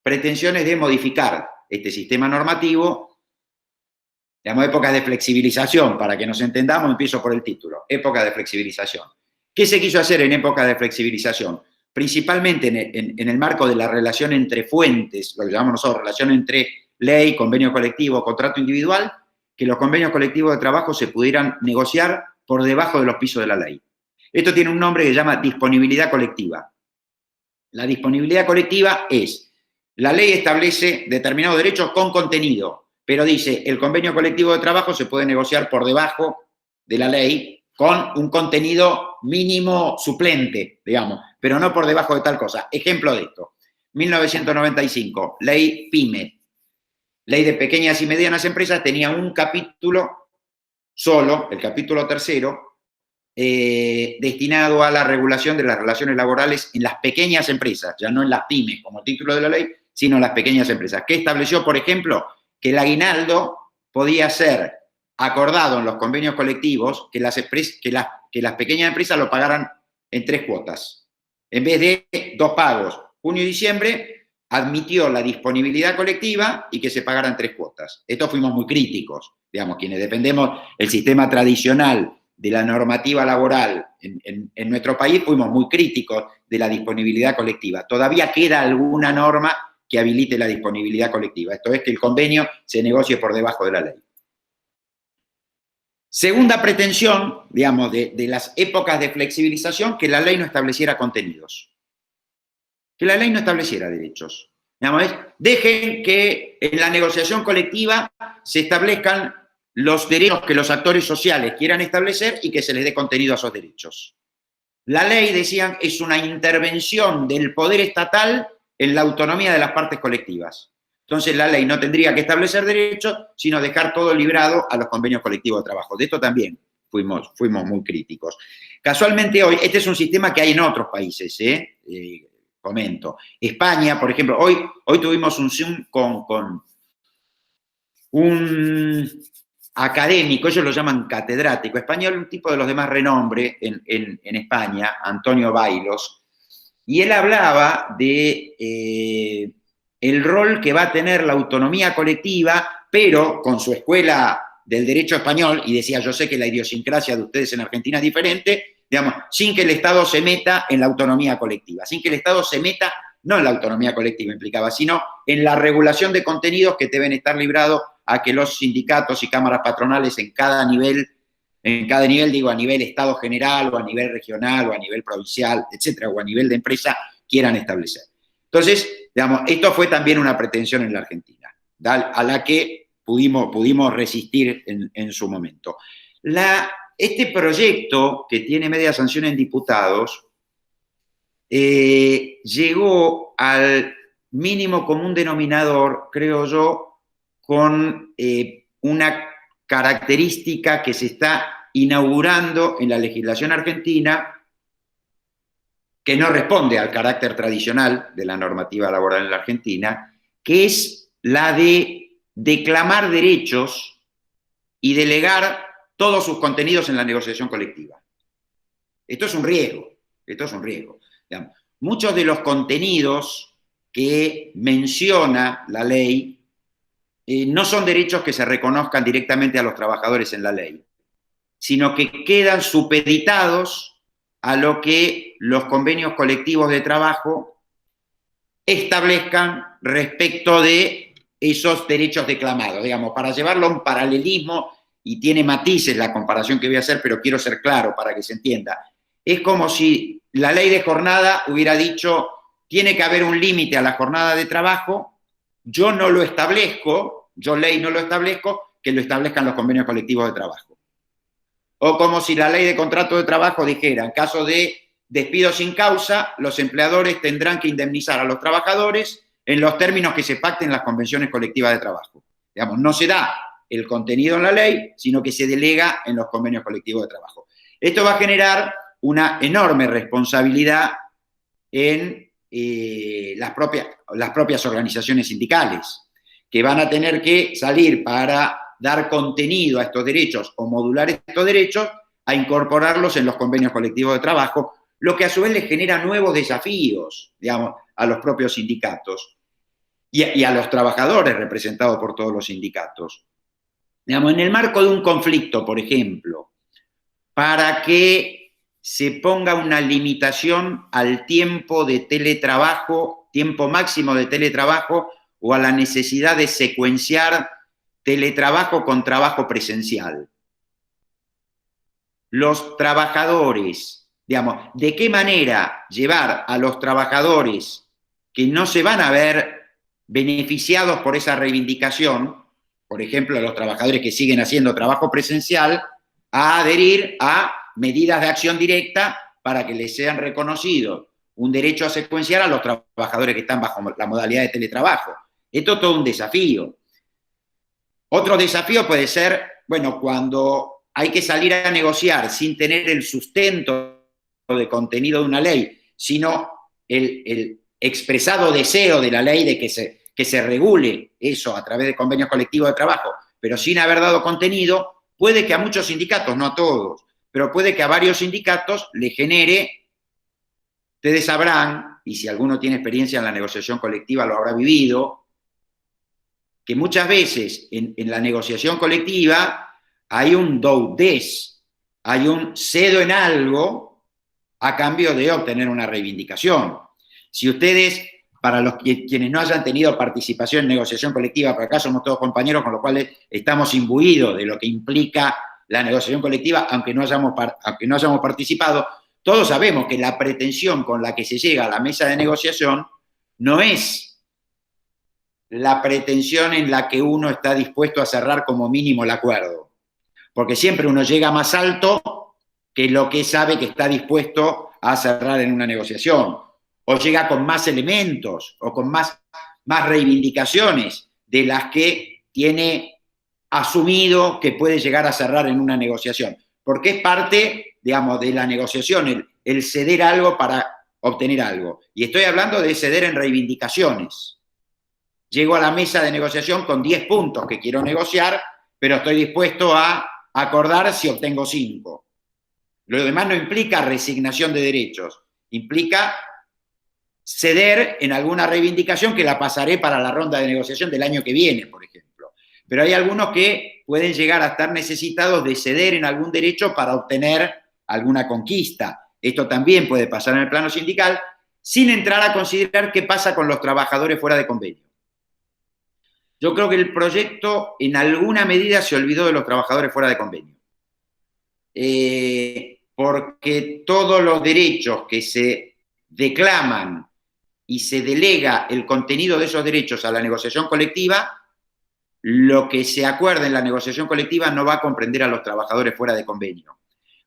pretensiones de modificar este sistema normativo, llamamos épocas de flexibilización, para que nos entendamos, empiezo por el título, época de flexibilización. ¿Qué se quiso hacer en época de flexibilización? Principalmente en el marco de la relación entre fuentes, lo que llamamos nosotros, relación entre ley, convenio colectivo, contrato individual, que los convenios colectivos de trabajo se pudieran negociar por debajo de los pisos de la ley. Esto tiene un nombre que se llama disponibilidad colectiva. La disponibilidad colectiva es, la ley establece determinados derechos con contenido, pero dice, el convenio colectivo de trabajo se puede negociar por debajo de la ley con un contenido mínimo suplente, digamos, pero no por debajo de tal cosa. Ejemplo de esto, 1995, ley PYME, ley de pequeñas y medianas empresas, tenía un capítulo solo, el capítulo 3º, destinado a la regulación de las relaciones laborales en las pequeñas empresas, ya no en las pymes como título de la ley, sino en las pequeñas empresas, que estableció, por ejemplo, que el aguinaldo podía ser acordado en los convenios colectivos, que las pequeñas empresas lo pagaran en 3 cuotas, en vez de 2 pagos, junio y diciembre, admitió la disponibilidad colectiva y que se pagaran 3 cuotas. Esto fuimos muy críticos, digamos, quienes defendemos el sistema tradicional de la normativa laboral en nuestro país, fuimos muy críticos de la disponibilidad colectiva. Todavía queda alguna norma que habilite la disponibilidad colectiva. Esto es que el convenio se negocie por debajo de la ley. Segunda pretensión, digamos, de las épocas de flexibilización, que la ley no estableciera contenidos. Que la ley no estableciera derechos. Digamos, dejen que en la negociación colectiva se establezcan los derechos que los actores sociales quieran establecer y que se les dé contenido a esos derechos. La ley, decían, es una intervención del poder estatal en la autonomía de las partes colectivas. Entonces la ley no tendría que establecer derechos, sino dejar todo librado a los convenios colectivos de trabajo. De esto también fuimos muy críticos. Casualmente hoy, este es un sistema que hay en otros países, comento. España, por ejemplo, hoy tuvimos un Zoom con un académico, ellos lo llaman catedrático español, un tipo de los de más renombre en España, Antonio Bailos, y él hablaba de el rol que va a tener la autonomía colectiva, pero con su escuela del derecho español, y decía, yo sé que la idiosincrasia de ustedes en Argentina es diferente, digamos, sin que el Estado se meta en la autonomía colectiva, sin que el Estado se meta, no en la autonomía colectiva implicaba, sino en la regulación de contenidos que deben estar librados a que los sindicatos y cámaras patronales en cada nivel, digo, a nivel Estado general, o a nivel regional, o a nivel provincial, etcétera, o a nivel de empresa, quieran establecer. Entonces, digamos, esto fue también una pretensión en la Argentina, a la que pudimos resistir en su momento. Este proyecto, que tiene media sanción en diputados, llegó al mínimo común denominador, creo yo, con una característica que se está inaugurando en la legislación argentina, que no responde al carácter tradicional de la normativa laboral en la Argentina, que es la de declamar derechos y delegar todos sus contenidos en la negociación colectiva. Esto es un riesgo. Digamos, muchos de los contenidos que menciona la ley no son derechos que se reconozcan directamente a los trabajadores en la ley, sino que quedan supeditados a lo que los convenios colectivos de trabajo establezcan respecto de esos derechos declamados. Digamos, para llevarlo a un paralelismo, y tiene matices la comparación que voy a hacer, pero quiero ser claro para que se entienda. Es como si la ley de jornada hubiera dicho, tiene que haber un límite a la jornada de trabajo, yo no lo establezco, yo ley no lo establezco, que lo establezcan los convenios colectivos de trabajo. O como si la ley de contrato de trabajo dijera, en caso de despido sin causa, los empleadores tendrán que indemnizar a los trabajadores en los términos que se pacten en las convenciones colectivas de trabajo. Digamos, no se da el contenido en la ley, sino que se delega en los convenios colectivos de trabajo. Esto va a generar una enorme responsabilidad en las propias organizaciones sindicales, que van a tener que salir para dar contenido a estos derechos o modular estos derechos, a incorporarlos en los convenios colectivos de trabajo, lo que a su vez les genera nuevos desafíos, digamos, a los propios sindicatos y a los trabajadores representados por todos los sindicatos. Digamos, en el marco de un conflicto, por ejemplo, para que se ponga una limitación al tiempo de teletrabajo, tiempo máximo de teletrabajo, o a la necesidad de secuenciar teletrabajo con trabajo presencial. Los trabajadores, digamos, ¿de qué manera llevar a los trabajadores que no se van a ver beneficiados por esa reivindicación, por ejemplo, los trabajadores que siguen haciendo trabajo presencial, a adherir a medidas de acción directa para que les sean reconocidos un derecho a secuenciar a los trabajadores que están bajo la modalidad de teletrabajo? Esto es todo un desafío. Otro desafío puede ser, bueno, cuando hay que salir a negociar sin tener el sustento de contenido de una ley, sino el expresado deseo de la ley de que se regule eso a través de convenios colectivos de trabajo, pero sin haber dado contenido, puede que a muchos sindicatos, no a todos, pero puede que a varios sindicatos le genere, ustedes sabrán, y si alguno tiene experiencia en la negociación colectiva lo habrá vivido, que muchas veces en la negociación colectiva hay un do-des, hay un cedo en algo a cambio de obtener una reivindicación. Si ustedes, para quienes no hayan tenido participación en negociación colectiva, por acá somos todos compañeros, con lo cual estamos imbuidos de lo que implica la negociación colectiva, aunque no hayamos participado, todos sabemos que la pretensión con la que se llega a la mesa de negociación no es la pretensión en la que uno está dispuesto a cerrar como mínimo el acuerdo. porque siempre uno llega más alto que lo que sabe que está dispuesto a cerrar en una negociación, o llega con más elementos, o con más reivindicaciones de las que tiene asumido que puede llegar a cerrar en una negociación, porque es parte, digamos, de la negociación, el ceder algo para obtener algo. Y estoy hablando de ceder en reivindicaciones. Llego a la mesa de negociación con 10 puntos que quiero negociar, pero estoy dispuesto a acordar si obtengo 5. Lo demás no implica resignación de derechos, implica ceder en alguna reivindicación que la pasaré para la ronda de negociación del año que viene, por ejemplo. Pero hay algunos que pueden llegar a estar necesitados de ceder en algún derecho para obtener alguna conquista. Esto también puede pasar en el plano sindical, sin entrar a considerar qué pasa con los trabajadores fuera de convenio. Yo creo que el proyecto en alguna medida se olvidó de los trabajadores fuera de convenio. Porque todos los derechos que se declaman y se delega el contenido de esos derechos a la negociación colectiva, lo que se acuerda en la negociación colectiva no va a comprender a los trabajadores fuera de convenio.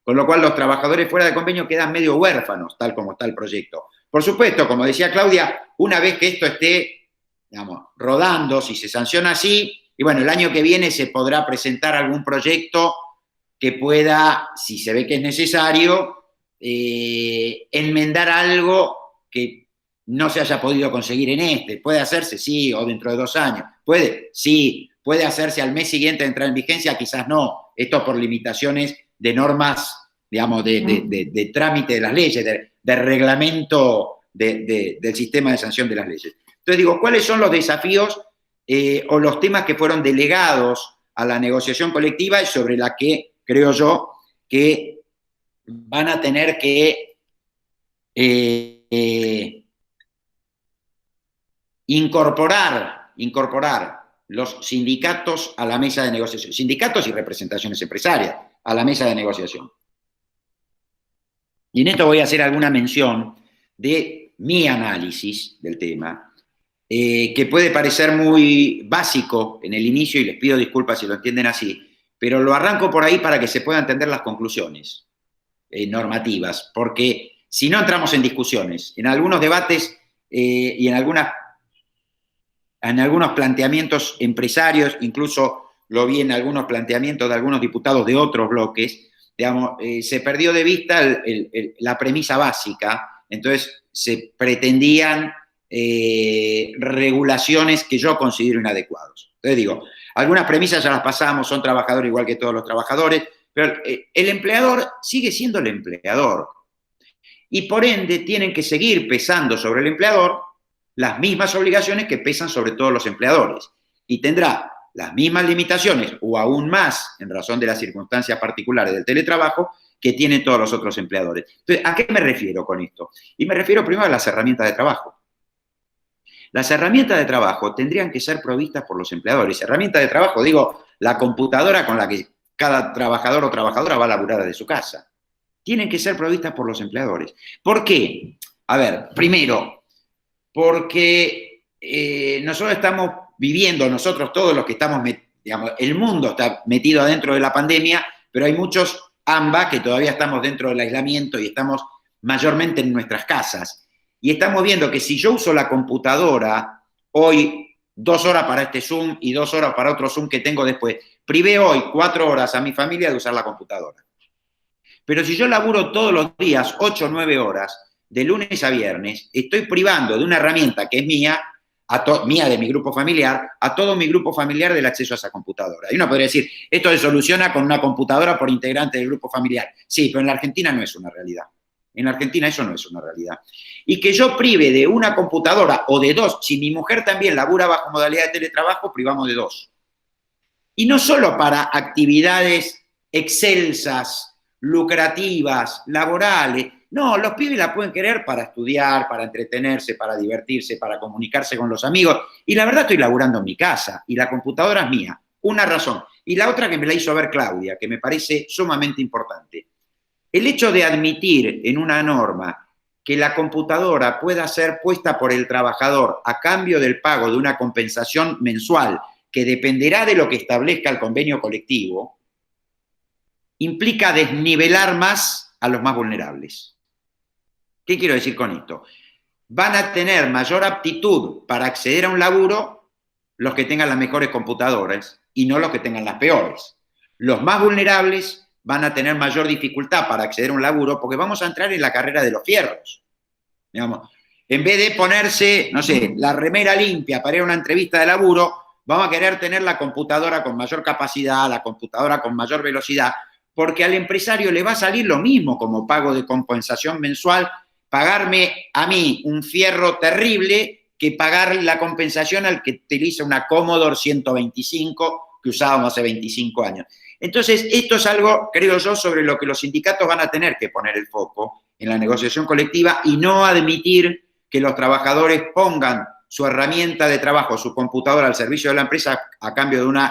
Con lo cual los trabajadores fuera de convenio quedan medio huérfanos, tal como está el proyecto. Por supuesto, como decía Claudia, una vez que esto esté, digamos, rodando, si se sanciona así, y bueno, el año que viene se podrá presentar algún proyecto que pueda, si se ve que es necesario, enmendar algo que no se haya podido conseguir en este. ¿Puede hacerse? Sí, o dentro de 2 años. ¿Puede? Sí. ¿Puede hacerse al mes siguiente de entrar en vigencia? Quizás no. Esto por limitaciones de normas, digamos, de trámite de las leyes, de reglamento del sistema de sanción de las leyes. Entonces digo, ¿cuáles son los desafíos o los temas que fueron delegados a la negociación colectiva y sobre la que creo yo que van a tener que incorporar los sindicatos a la mesa de negociación, sindicatos y representaciones empresarias a la mesa de negociación? Y en esto voy a hacer alguna mención de mi análisis del tema, que puede parecer muy básico en el inicio, y les pido disculpas si lo entienden así, pero lo arranco por ahí para que se puedan entender las conclusiones normativas, porque si no entramos en discusiones, en algunos debates y en algunos planteamientos empresarios, incluso lo vi en algunos planteamientos de algunos diputados de otros bloques, digamos, se perdió de vista la premisa básica, entonces se pretendían regulaciones que yo considero inadecuadas. Entonces digo, algunas premisas ya las pasamos, son trabajadores igual que todos los trabajadores, pero el empleador sigue siendo el empleador, y por ende tienen que seguir pesando sobre el empleador las mismas obligaciones que pesan sobre todos los empleadores, y tendrá las mismas limitaciones, o aún más, en razón de las circunstancias particulares del teletrabajo, que tienen todos los otros empleadores. Entonces, ¿a qué me refiero con esto? Y me refiero primero a las herramientas de trabajo. Las herramientas de trabajo tendrían que ser provistas por los empleadores. Herramientas de trabajo, digo, la computadora con la que cada trabajador o trabajadora va a laburar desde su casa. Tienen que ser provistas por los empleadores. ¿Por qué? A ver, primero, porque nosotros estamos viviendo, nosotros todos los que estamos, digamos, el mundo está metido adentro de la pandemia, pero hay muchos AMBA que todavía estamos dentro del aislamiento y estamos mayormente en nuestras casas. Y estamos viendo que si yo uso la computadora hoy 2 horas para este Zoom y 2 horas para otro Zoom que tengo después, privé hoy 4 horas a mi familia de usar la computadora. Pero si yo laburo todos los días 8 o 9 horas, de lunes a viernes, estoy privando de una herramienta que es mía, mía de mi grupo familiar, a todo mi grupo familiar del acceso a esa computadora. Y uno podría decir, esto se soluciona con una computadora por integrante del grupo familiar. Sí, pero en la Argentina no es una realidad. En la Argentina eso no es una realidad. Y que yo prive de una computadora o de 2, si mi mujer también labura bajo modalidad de teletrabajo, privamos de 2. Y no solo para actividades excelsas, lucrativas, laborales. No, los pibes la pueden querer para estudiar, para entretenerse, para divertirse, para comunicarse con los amigos. Y la verdad estoy laburando en mi casa y la computadora es mía. Una razón. Y la otra que me la hizo ver Claudia, que me parece sumamente importante. El hecho de admitir en una norma que la computadora pueda ser puesta por el trabajador a cambio del pago de una compensación mensual que dependerá de lo que establezca el convenio colectivo, implica desnivelar más a los más vulnerables. ¿Qué quiero decir con esto? Van a tener mayor aptitud para acceder a un laburo los que tengan las mejores computadoras y no los que tengan las peores. Los más vulnerables van a tener mayor dificultad para acceder a un laburo porque vamos a entrar en la carrera de los fierros. Digamos, en vez de ponerse, no sé, la remera limpia para ir a una entrevista de laburo, vamos a querer tener la computadora con mayor capacidad, la computadora con mayor velocidad, porque al empresario le va a salir lo mismo como pago de compensación mensual, pagarme a mí un fierro terrible que pagar la compensación al que utiliza una Commodore 125 que usábamos hace 25 años. Entonces, esto es algo, creo yo, sobre lo que los sindicatos van a tener que poner el foco en la negociación colectiva y no admitir que los trabajadores pongan su herramienta de trabajo, su computadora al servicio de la empresa a cambio de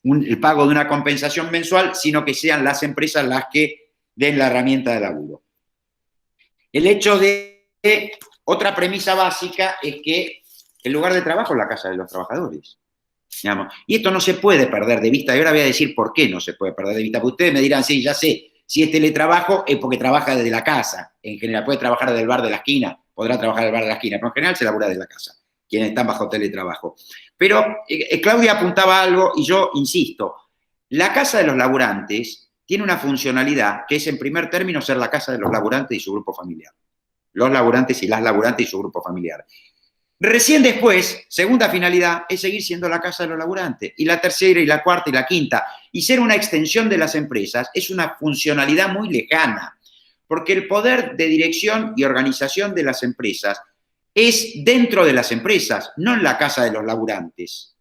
el pago de una compensación mensual, sino que sean las empresas las que den la herramienta de laburo. El hecho de otra premisa básica es que el lugar de trabajo es la casa de los trabajadores. Digamos. Y esto no se puede perder de vista. Y ahora voy a decir por qué no se puede perder de vista. Porque ustedes me dirán, sí, ya sé, si es teletrabajo es porque trabaja desde la casa. En general puede trabajar desde el bar de la esquina, podrá trabajar del bar de la esquina, pero en general se labura desde la casa, quienes están bajo teletrabajo. Pero Claudia apuntaba algo y yo insisto, la casa de los laburantes tiene una funcionalidad que es en primer término ser la casa de los laburantes y su grupo familiar. Los laburantes y las laburantes y su grupo familiar. Recién después, segunda finalidad, es seguir siendo la casa de los laburantes. Y la tercera, y la cuarta, y la quinta. Y ser una extensión de las empresas es una funcionalidad muy lejana. Porque el poder de dirección y organización de las empresas es dentro de las empresas, no en la casa de los laburantes.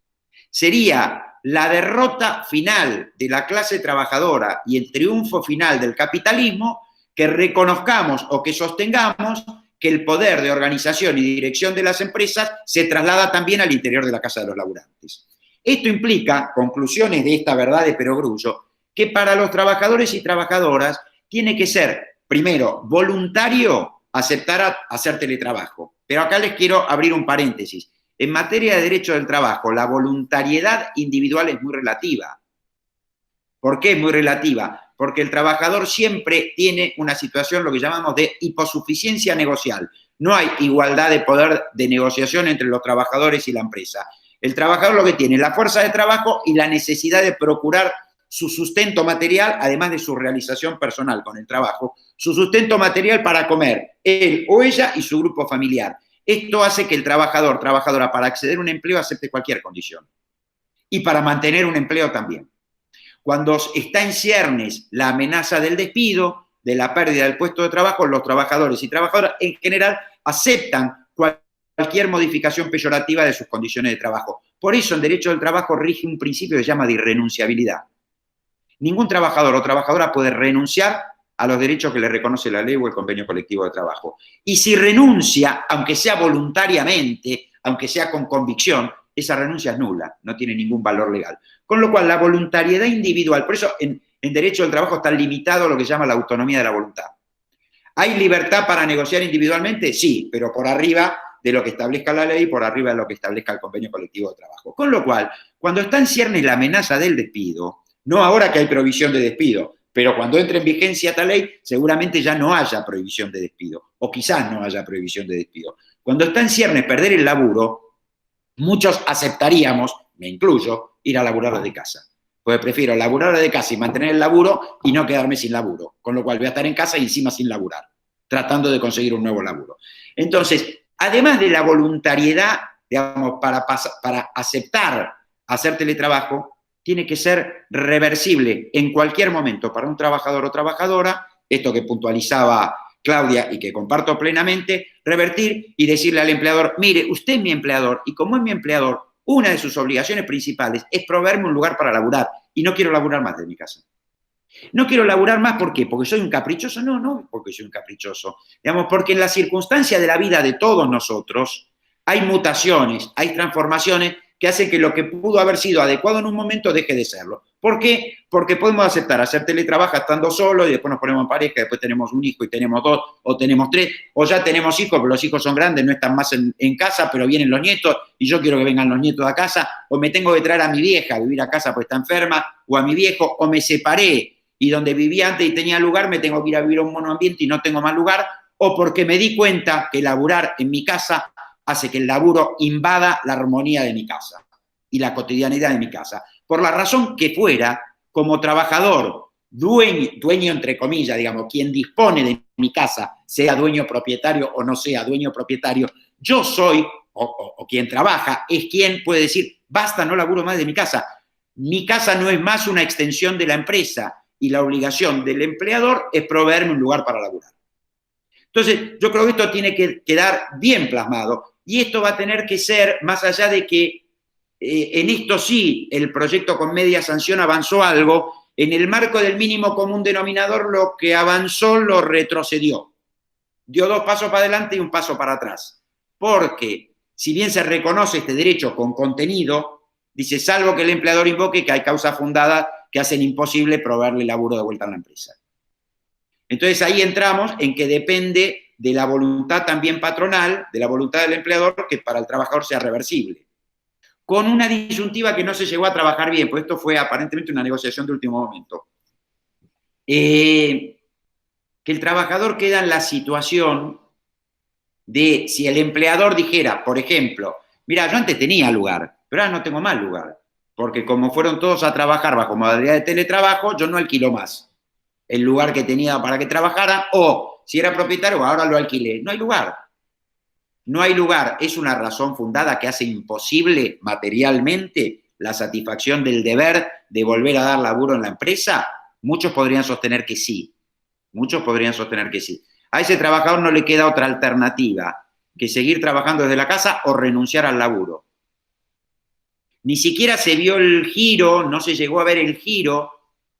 Sería la derrota final de la clase trabajadora y el triunfo final del capitalismo que reconozcamos o que sostengamos que el poder de organización y dirección de las empresas se traslada también al interior de la casa de los laburantes. Esto implica, conclusiones de esta verdad de perogrullo, que para los trabajadores y trabajadoras tiene que ser, primero, voluntario aceptar hacer teletrabajo. Pero acá les quiero abrir un paréntesis. En materia de derecho del trabajo, la voluntariedad individual es muy relativa. ¿Por qué es muy relativa? Porque el trabajador siempre tiene una situación, lo que llamamos de hiposuficiencia negocial. No hay igualdad de poder de negociación entre los trabajadores y la empresa. El trabajador lo que tiene es la fuerza de trabajo y la necesidad de procurar su sustento material, además de su realización personal con el trabajo, su sustento material para comer, él o ella y su grupo familiar. Esto hace que el trabajador, trabajadora, para acceder a un empleo acepte cualquier condición. Y para mantener un empleo también. Cuando está en ciernes la amenaza del despido, de la pérdida del puesto de trabajo, los trabajadores y trabajadoras en general aceptan cualquier modificación peyorativa de sus condiciones de trabajo. Por eso el derecho del trabajo rige un principio que se llama de irrenunciabilidad. Ningún trabajador o trabajadora puede renunciar a los derechos que le reconoce la ley o el convenio colectivo de trabajo. Y si renuncia, aunque sea voluntariamente, aunque sea con convicción, esa renuncia es nula, no tiene ningún valor legal. Con lo cual, la voluntariedad individual, por eso en derecho del trabajo está limitado a lo que se llama la autonomía de la voluntad. ¿Hay libertad para negociar individualmente? Sí, pero por arriba de lo que establezca la ley, por arriba de lo que establezca el convenio colectivo de trabajo. Con lo cual, cuando está en ciernes la amenaza del despido, no ahora que hay prohibición de despido, pero cuando entre en vigencia esta ley, seguramente ya no haya prohibición de despido, o quizás no haya prohibición de despido. Cuando está en ciernes perder el laburo, muchos aceptaríamos, me incluyo, ir a laburar desde casa. Pues prefiero laburar desde casa y mantener el laburo y no quedarme sin laburo. Con lo cual voy a estar en casa y encima sin laburar, tratando de conseguir un nuevo laburo. Entonces, además de la voluntariedad, digamos, para aceptar hacer teletrabajo, tiene que ser reversible en cualquier momento para un trabajador o trabajadora, esto que puntualizaba Claudia y que comparto plenamente, revertir y decirle al empleador, mire, usted es mi empleador y como es mi empleador, una de sus obligaciones principales es proveerme un lugar para laburar y no quiero laburar más de mi casa. No quiero laburar más, ¿por qué? ¿Porque soy un caprichoso? No, no porque soy un caprichoso. Digamos, porque en la circunstancia de la vida de todos nosotros hay mutaciones, hay transformaciones que hacen que lo que pudo haber sido adecuado en un momento deje de serlo. ¿Por qué? Porque podemos aceptar hacer teletrabajo estando solo y después nos ponemos en pareja, después tenemos un hijo y tenemos dos, o tenemos tres, o ya tenemos hijos, pero los hijos son grandes, no están más en casa, pero vienen los nietos y yo quiero que vengan los nietos a casa, o me tengo que traer a mi vieja a vivir a casa porque está enferma, o a mi viejo, o me separé y donde vivía antes y tenía lugar me tengo que ir a vivir a un monoambiente y no tengo más lugar, o porque me di cuenta que laburar en mi casa hace que el laburo invada la armonía de mi casa y la cotidianidad de mi casa. Por la razón que fuera, como trabajador, dueño entre comillas, digamos, quien dispone de mi casa, sea dueño propietario o no sea dueño propietario, yo soy, o quien trabaja, es quien puede decir, basta, no laburo más de mi casa. Mi casa no es más una extensión de la empresa y la obligación del empleador es proveerme un lugar para laburar. Entonces, yo creo que esto tiene que quedar bien plasmado y esto va a tener que ser, más allá de que en esto sí el proyecto con media sanción avanzó algo, en el marco del mínimo común denominador lo que avanzó lo retrocedió. Dio 2 pasos para adelante y 1 paso para atrás. Porque si bien se reconoce este derecho con contenido, dice, salvo que el empleador invoque que hay causas fundadas que hacen imposible proveerle laburo de vuelta a la empresa. Entonces ahí entramos en que depende de la voluntad también patronal, de la voluntad del empleador, que para el trabajador sea reversible. Con una disyuntiva que no se llegó a trabajar bien, pues esto fue aparentemente una negociación de último momento. Que el trabajador queda en la situación de si el empleador dijera, por ejemplo, mira, yo antes tenía lugar, pero ahora no tengo más lugar, porque como fueron todos a trabajar bajo modalidad de teletrabajo, yo no alquilo más el lugar que tenía para que trabajara, o si era propietario, ahora lo alquilé. No hay lugar. No hay lugar. ¿Es una razón fundada que hace imposible materialmente la satisfacción del deber de volver a dar laburo en la empresa? Muchos podrían sostener que sí. Muchos podrían sostener que sí. A ese trabajador no le queda otra alternativa que seguir trabajando desde la casa o renunciar al laburo. Ni siquiera se vio el giro, no se llegó a ver el giro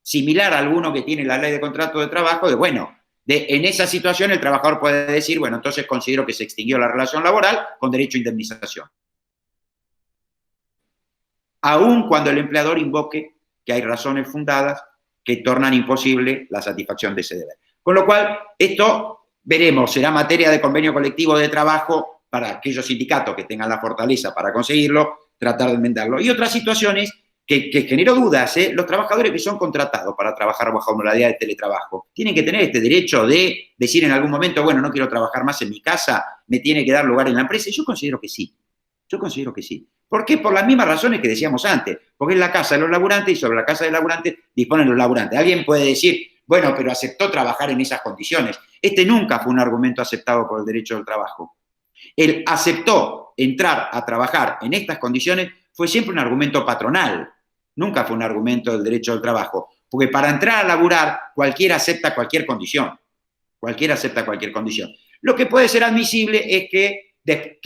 similar a alguno que tiene la ley de contrato de trabajo, de bueno, en esa situación el trabajador puede decir, bueno, entonces considero que se extinguió la relación laboral con derecho a indemnización. Aun cuando el empleador invoque que hay razones fundadas que tornan imposible la satisfacción de ese deber. Con lo cual, esto, veremos, será materia de convenio colectivo de trabajo para aquellos sindicatos que tengan la fortaleza para conseguirlo, tratar de enmendarlo. Y otras situaciones que genero dudas, los trabajadores que son contratados para trabajar bajo modalidad de teletrabajo, tienen que tener este derecho de decir en algún momento, bueno, no quiero trabajar más en mi casa, me tiene que dar lugar en la empresa. Y yo considero que sí. Yo considero que sí. ¿Por qué? Por las mismas razones que decíamos antes. Porque es la casa de los laburantes y sobre la casa del laburante disponen los laburantes. Alguien puede decir, bueno, pero aceptó trabajar en esas condiciones. Este nunca fue un argumento aceptado por el derecho del trabajo. Él aceptó entrar a trabajar en estas condiciones fue siempre un argumento patronal. Nunca fue un argumento del derecho del trabajo. Porque para entrar a laburar, cualquiera acepta cualquier condición. Cualquiera acepta cualquier condición. Lo que puede ser admisible es que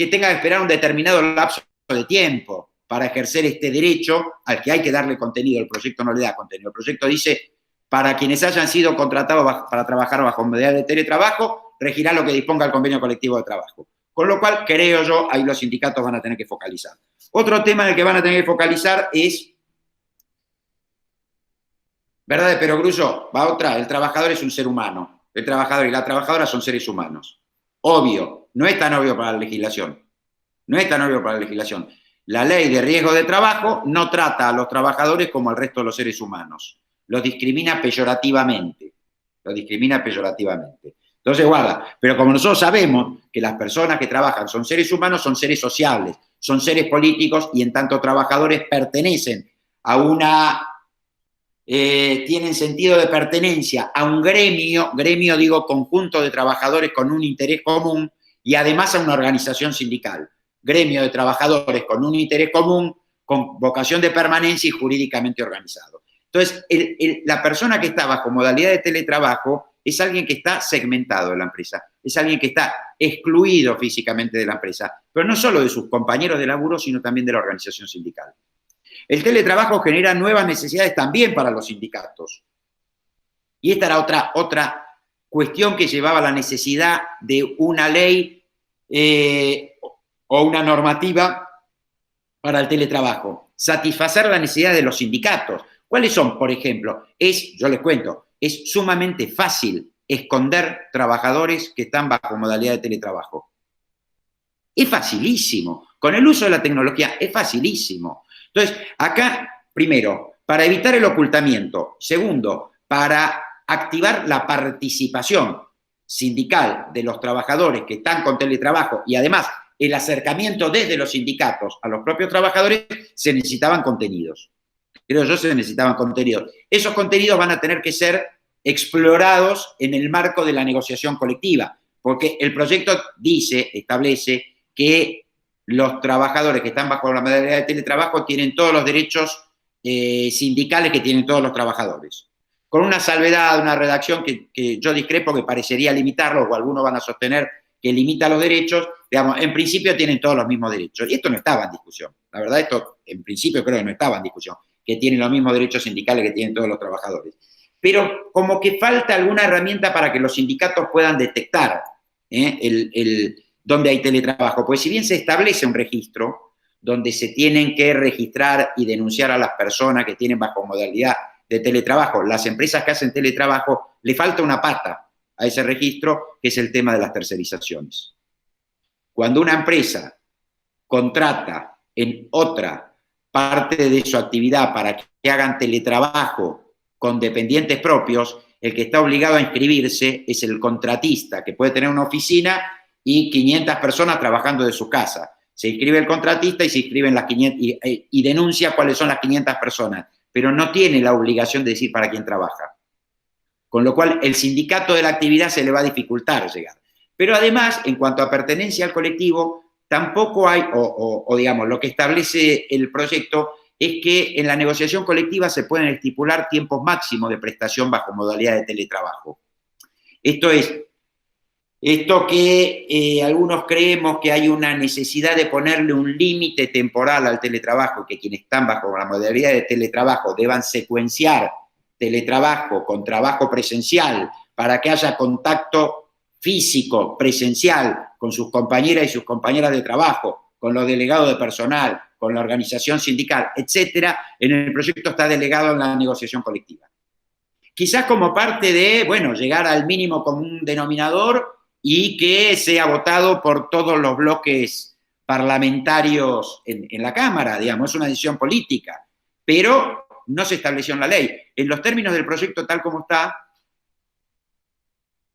tenga que esperar un determinado lapso de tiempo para ejercer este derecho al que hay que darle contenido. El proyecto no le da contenido. El proyecto dice, para quienes hayan sido contratados para trabajar bajo modalidad de teletrabajo, regirá lo que disponga el convenio colectivo de trabajo. Con lo cual, creo yo, ahí los sindicatos van a tener que focalizar. Otro tema en el que van a tener que focalizar es, ¿verdad de perogrullo? Va otra, el trabajador es un ser humano. El trabajador y la trabajadora son seres humanos. Obvio, no es tan obvio para la legislación. No es tan obvio para la legislación. La ley de riesgo de trabajo no trata a los trabajadores como al resto de los seres humanos. Los discrimina peyorativamente. Los discrimina peyorativamente. Entonces, guarda, pero como nosotros sabemos que las personas que trabajan son seres humanos, son seres sociables, son seres políticos y en tanto trabajadores pertenecen a una... tienen sentido de pertenencia a un gremio digo conjunto de trabajadores con un interés común y además a una organización sindical. Gremio de trabajadores con un interés común, con vocación de permanencia y jurídicamente organizado. Entonces, la persona que está bajo modalidad de teletrabajo es alguien que está segmentado de la empresa, es alguien que está excluido físicamente de la empresa, pero no solo de sus compañeros de laburo, sino también de la organización sindical. El teletrabajo genera nuevas necesidades también para los sindicatos. Y esta era otra cuestión que llevaba a la necesidad de una ley o una normativa para el teletrabajo. Satisfacer la necesidad de los sindicatos. ¿Cuáles son, por ejemplo? Yo les cuento, es sumamente fácil esconder trabajadores que están bajo modalidad de teletrabajo. Es facilísimo. Con el uso de la tecnología es facilísimo. Entonces, acá, primero, para evitar el ocultamiento. Segundo, para activar la participación sindical de los trabajadores que están con teletrabajo y además el acercamiento desde los sindicatos a los propios trabajadores, se necesitaban contenidos. Creo yo, se necesitaban contenidos. Esos contenidos van a tener que ser explorados en el marco de la negociación colectiva, porque el proyecto establece que los trabajadores que están bajo la modalidad de teletrabajo tienen todos los derechos sindicales que tienen todos los trabajadores. Con una salvedad, una redacción que yo discrepo, que parecería limitarlos, o algunos van a sostener que limita los derechos, digamos, en principio tienen todos los mismos derechos. Y esto no estaba en discusión. La verdad, esto en principio creo que no estaba en discusión, que tienen los mismos derechos sindicales que tienen todos los trabajadores. Pero como que falta alguna herramienta para que los sindicatos puedan detectar dónde hay teletrabajo. Pues si bien se establece un registro donde se tienen que registrar y denunciar a las personas que tienen bajo modalidad de teletrabajo, las empresas que hacen teletrabajo, le falta una pata a ese registro, que es el tema de las tercerizaciones. Cuando una empresa contrata en otra parte de su actividad para que hagan teletrabajo con dependientes propios, el que está obligado a inscribirse es el contratista, que puede tener una oficina y 500 personas trabajando de su casa. Se inscribe el contratista y se inscriben las 500 y denuncia cuáles son las 500 personas, pero no tiene la obligación de decir para quién trabaja. Con lo cual, el sindicato de la actividad se le va a dificultar llegar. Pero además, en cuanto a pertenencia al colectivo, tampoco hay, digamos, lo que establece el proyecto es que en la negociación colectiva se pueden estipular tiempos máximos de prestación bajo modalidad de teletrabajo. Esto que algunos creemos que hay una necesidad de ponerle un límite temporal al teletrabajo, que quienes están bajo la modalidad de teletrabajo deban secuenciar teletrabajo con trabajo presencial para que haya contacto físico, presencial, con sus compañeras y sus compañeras de trabajo, con los delegados de personal, con la organización sindical, etcétera, en el proyecto está delegado en la negociación colectiva. Quizás como parte de, bueno, llegar al mínimo común denominador y que sea votado por todos los bloques parlamentarios en la Cámara, digamos, es una decisión política, pero no se estableció en la ley. En los términos del proyecto tal como está,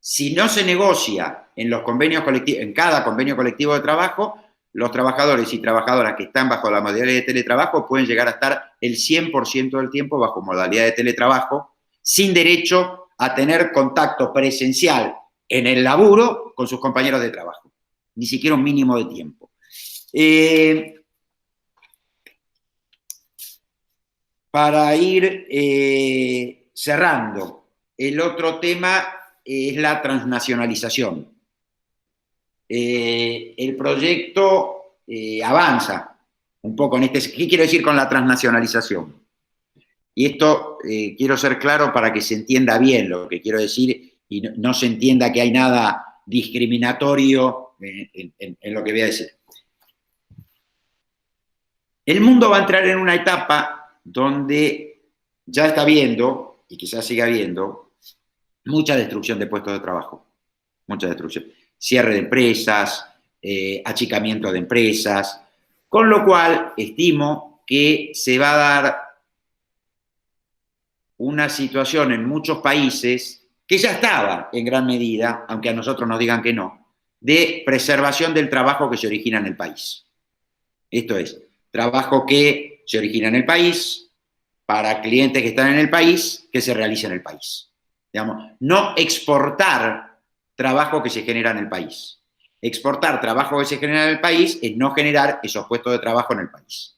si no se negocia en los convenios colectivos, en cada convenio colectivo de trabajo, los trabajadores y trabajadoras que están bajo la modalidad de teletrabajo pueden llegar a estar el 100% del tiempo bajo modalidad de teletrabajo, sin derecho a tener contacto presencial en el laburo con sus compañeros de trabajo, ni siquiera un mínimo de tiempo. Para ir cerrando, el otro tema es la transnacionalización. El proyecto avanza un poco en este... ¿Qué quiero decir con la transnacionalización? Y esto quiero ser claro para que se entienda bien lo que quiero decir y no se entienda que hay nada discriminatorio en lo que voy a decir. El mundo va a entrar en una etapa donde ya está habiendo, y quizás siga habiendo, mucha destrucción de puestos de trabajo. Mucha destrucción. Cierre de empresas, achicamiento de empresas, con lo cual estimo que se va a dar una situación en muchos países, que ya estaba en gran medida, aunque a nosotros nos digan que no, de preservación del trabajo que se origina en el país. Esto es, trabajo que se origina en el país, para clientes que están en el país, que se realiza en el país. Digamos, no exportar trabajo que se genera en el país. Exportar trabajo que se genera en el país es no generar esos puestos de trabajo en el país.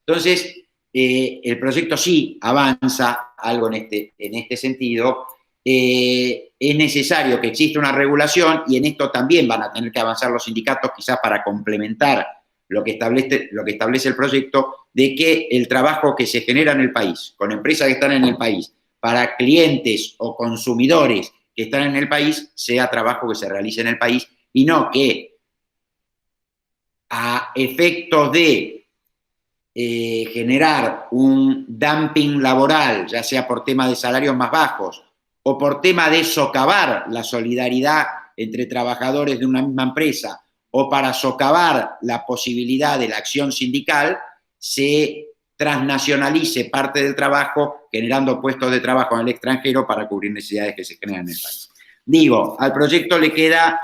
Entonces, el proyecto sí avanza algo en este sentido. Es necesario que exista una regulación y en esto también van a tener que avanzar los sindicatos, quizás para complementar lo que establece el proyecto, de que el trabajo que se genera en el país, con empresas que están en el país, para clientes o consumidores que están en el país, sea trabajo que se realice en el país y no que a efectos de generar un dumping laboral, ya sea por tema de salarios más bajos o por tema de socavar la solidaridad entre trabajadores de una misma empresa o para socavar la posibilidad de la acción sindical, se transnacionalice parte del trabajo, generando puestos de trabajo en el extranjero para cubrir necesidades que se generan en el país. Digo, al proyecto le queda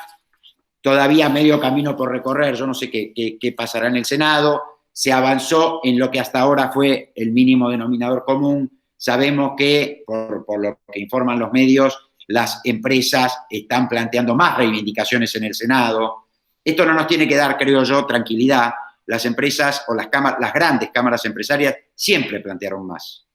todavía medio camino por recorrer, yo no sé qué pasará en el Senado, se avanzó en lo que hasta ahora fue el mínimo denominador común, sabemos que, por lo que informan los medios, las empresas están planteando más reivindicaciones en el Senado. Esto no nos tiene que dar, creo yo, tranquilidad. Las empresas o las grandes cámaras empresarias siempre plantearon más.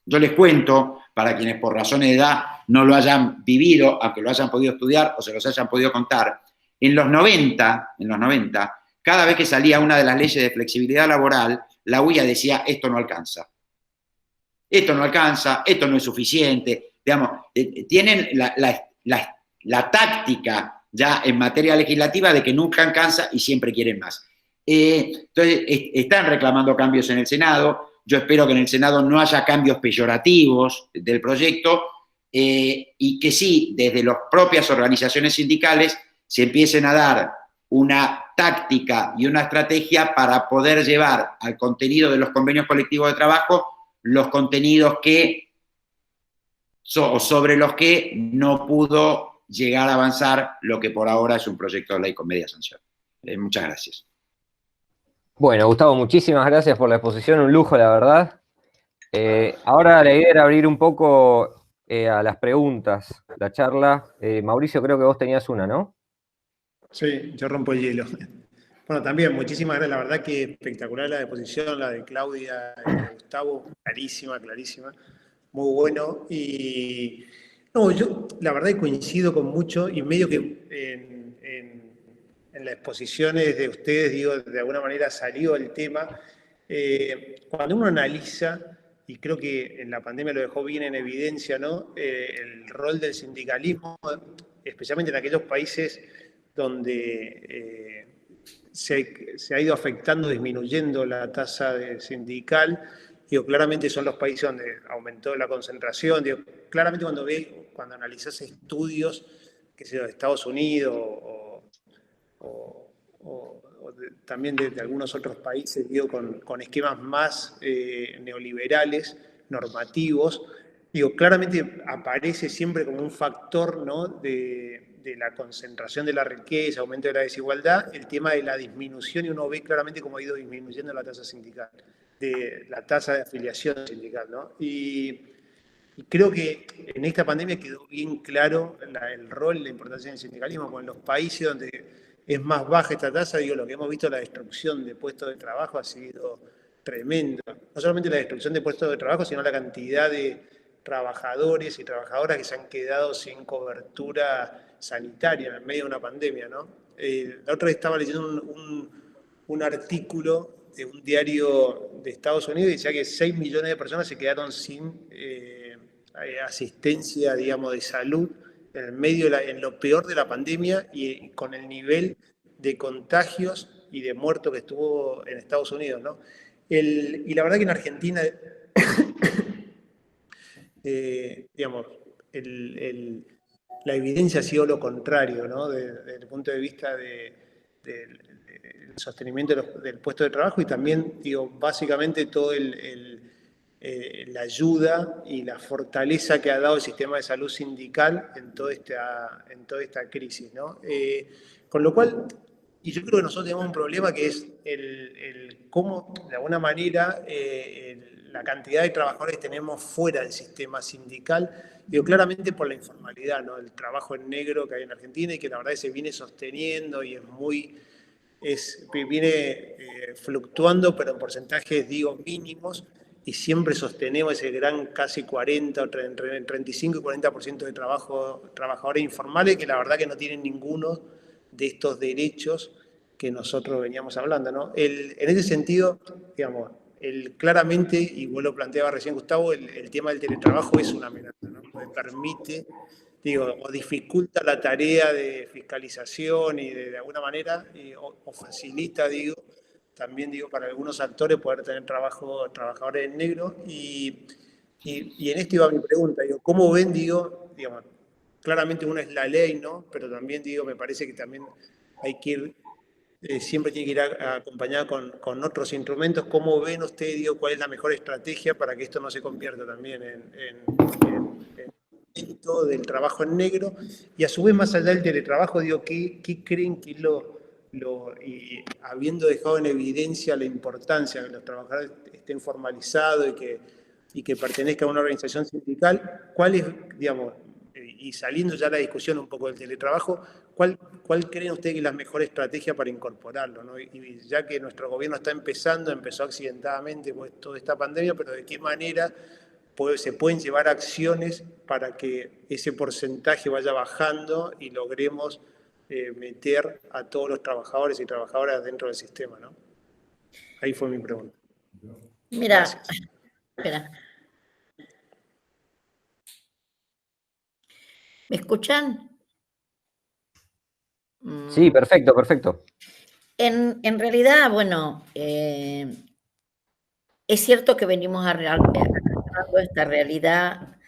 Yo les cuento, para quienes por razones de edad no lo hayan vivido, aunque lo hayan podido estudiar o se los hayan podido contar, en los 90, cada vez que salía una de las leyes de flexibilidad laboral, la UIA decía, esto no alcanza. Esto no alcanza, esto no es suficiente. Digamos, tienen la táctica ya en materia legislativa de que nunca alcanza y siempre quieren más. Entonces, están reclamando cambios en el Senado. Yo espero que en el Senado no haya cambios peyorativos del proyecto y que sí, desde las propias organizaciones sindicales se empiecen a dar una táctica y una estrategia para poder llevar al contenido de los convenios colectivos de trabajo los contenidos sobre los que no pudo llegar a avanzar lo que por ahora es un proyecto de ley con media sanción. Muchas gracias.
Bueno, Gustavo, muchísimas gracias por la exposición, un lujo, la verdad. Ahora la idea era abrir un poco a las preguntas, la charla. Mauricio, creo que vos tenías una, ¿no?
Sí, yo rompo el hielo. Bueno, también, muchísimas gracias. La verdad que espectacular la exposición, la de Claudia y de Gustavo, clarísima, clarísima. Muy bueno. Y no, yo la verdad que coincido con mucho y medio que en las exposiciones de ustedes, digo, de alguna manera salió el tema. Cuando uno analiza, y creo que en la pandemia lo dejó bien en evidencia, ¿no? El rol del sindicalismo, especialmente en aquellos países donde se ha ido afectando, disminuyendo la tasa sindical. Digo, claramente son los países donde aumentó la concentración. Digo, claramente cuando analizás estudios, que sea de Estados Unidos también de algunos otros países, digo, con esquemas más neoliberales, normativos, digo, claramente aparece siempre como un factor, ¿no?, de la concentración de la riqueza, aumento de la desigualdad, el tema de la disminución, y uno ve claramente cómo ha ido disminuyendo la tasa sindical, de la tasa de afiliación sindical, ¿no? Y creo que en esta pandemia quedó bien claro el rol y la importancia del sindicalismo, con los países donde es más baja esta tasa, digo, lo que hemos visto, la destrucción de puestos de trabajo ha sido tremenda. No solamente la destrucción de puestos de trabajo, sino la cantidad de trabajadores y trabajadoras que se han quedado sin cobertura sanitaria en medio de una pandemia, ¿no? La otra vez estaba leyendo un artículo de un diario de Estados Unidos y decía que 6 millones de personas se quedaron sin asistencia, digamos, de salud en medio en lo peor de la pandemia y con el nivel de contagios y de muertos que estuvo en Estados Unidos, ¿no? Y la verdad que en Argentina, digamos, la evidencia ha sido lo contrario, ¿no? Desde el punto de vista del sostenimiento del puesto de trabajo y también, digo, básicamente todo la ayuda y la fortaleza que ha dado el sistema de salud sindical en toda esta crisis, ¿no? Con lo cual, y yo creo que nosotros tenemos un problema que es el cómo, de alguna manera, la cantidad de trabajadores que tenemos fuera del sistema sindical, digo, claramente por la informalidad, ¿no? El trabajo en negro que hay en Argentina y que la verdad se viene sosteniendo y viene fluctuando, pero en porcentajes, digo, mínimos, y siempre sostenemos ese gran casi 40, entre 35 y 40% de trabajadores informales que la verdad que no tienen ninguno de estos derechos que nosotros veníamos hablando, ¿no? En ese sentido, digamos, claramente, y vos lo planteaba recién, Gustavo, el tema del teletrabajo es una amenaza, ¿no? Porque permite, digo, o dificulta la tarea de fiscalización y de alguna manera, o facilita, digo, también, digo, para algunos actores poder tener trabajadores en negro. Y en esto iba mi pregunta, digo, ¿cómo ven, digo, digamos, claramente una es la ley, ¿no? Pero también, digo, me parece que también hay que ir siempre tiene que ir acompañada con otros instrumentos. ¿Cómo ven ustedes, digo, cuál es la mejor estrategia para que esto no se convierta también en todo del trabajo en negro? Y a su vez, más allá del teletrabajo, digo, ¿qué creen que y habiendo dejado en evidencia la importancia de que los trabajadores estén formalizados y que pertenezcan a una organización sindical, cuál es, digamos, y saliendo ya la discusión un poco del teletrabajo, ¿cuál creen ustedes que es la mejor estrategia para incorporarlo, ¿no? Y ya que nuestro gobierno empezó accidentadamente pues, toda esta pandemia, pero de qué manera se pueden llevar acciones para que ese porcentaje vaya bajando y logremos meter a todos los trabajadores y trabajadoras dentro del sistema, ¿no? Ahí fue mi pregunta.
Mira,
Gracias.
espera. ¿Me escuchan?
Sí, perfecto, perfecto.
En realidad, bueno, es cierto que venimos arrastrando esta realidad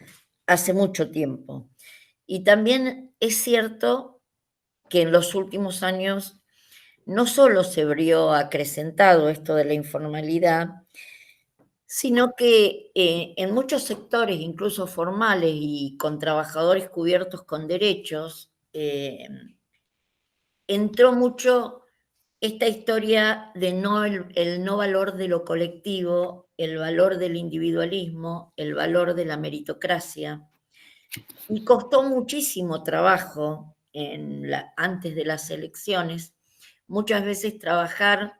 hace mucho tiempo. Y también es cierto que en los últimos años no solo se vio acrecentado esto de la informalidad, sino que en muchos sectores, incluso formales y con trabajadores cubiertos con derechos, entró mucho esta historia de el no valor de lo colectivo, el valor del individualismo, el valor de la meritocracia. Y costó muchísimo trabajo antes de las elecciones, muchas veces trabajar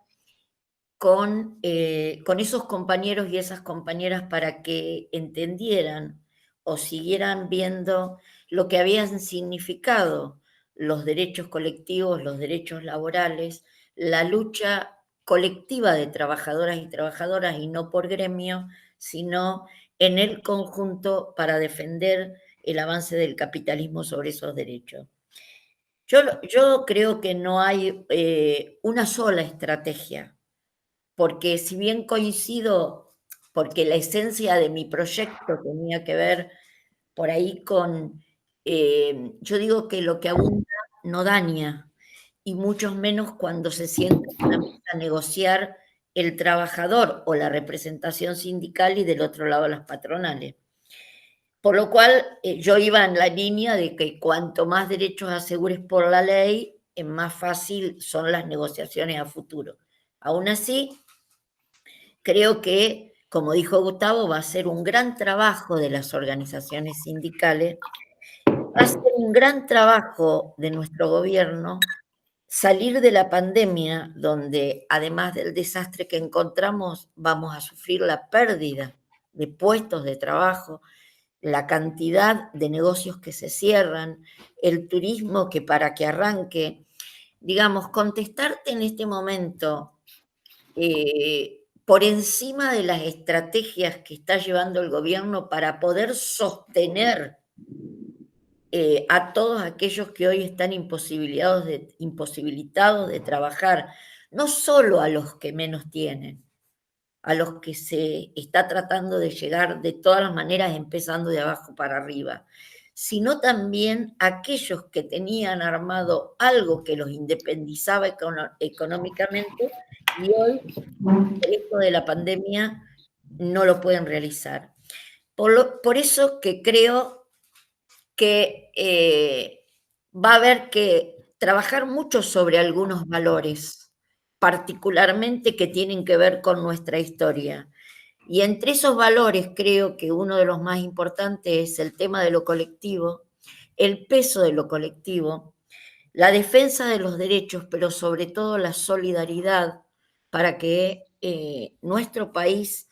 con esos compañeros y esas compañeras para que entendieran o siguieran viendo lo que habían significado los derechos colectivos, los derechos laborales, la lucha colectiva de trabajadoras y no por gremio, sino en el conjunto para defender el avance del capitalismo sobre esos derechos. Yo creo que no hay una sola estrategia, porque si bien coincido, porque la esencia de mi proyecto tenía que ver por ahí con, yo digo que lo que abunda no daña, y mucho menos cuando se sienta en la mesa a negociar el trabajador o la representación sindical y del otro lado las patronales. Por lo cual yo iba en la línea de que cuanto más derechos asegures por la ley, más fácil son las negociaciones a futuro. Aún así, creo que, como dijo Gustavo, va a ser un gran trabajo de las organizaciones sindicales, va a ser un gran trabajo de nuestro gobierno salir de la pandemia, donde además del desastre que encontramos, vamos a sufrir la pérdida de puestos de trabajo, la cantidad de negocios que se cierran, el turismo que para que arranque, digamos, contestarte en este momento por encima de las estrategias que está llevando el gobierno para poder sostener a todos aquellos que hoy están imposibilitados de trabajar, no solo a los que menos tienen, a los que se está tratando de llegar de todas las maneras, empezando de abajo para arriba, sino también a aquellos que tenían armado algo que los independizaba económicamente y hoy, por esto de la pandemia, no lo pueden realizar. Por eso que creo que va a haber que trabajar mucho sobre algunos valores, particularmente que tienen que ver con nuestra historia. Y entre esos valores creo que uno de los más importantes es el tema de lo colectivo, el peso de lo colectivo, la defensa de los derechos, pero sobre todo la solidaridad para que nuestro país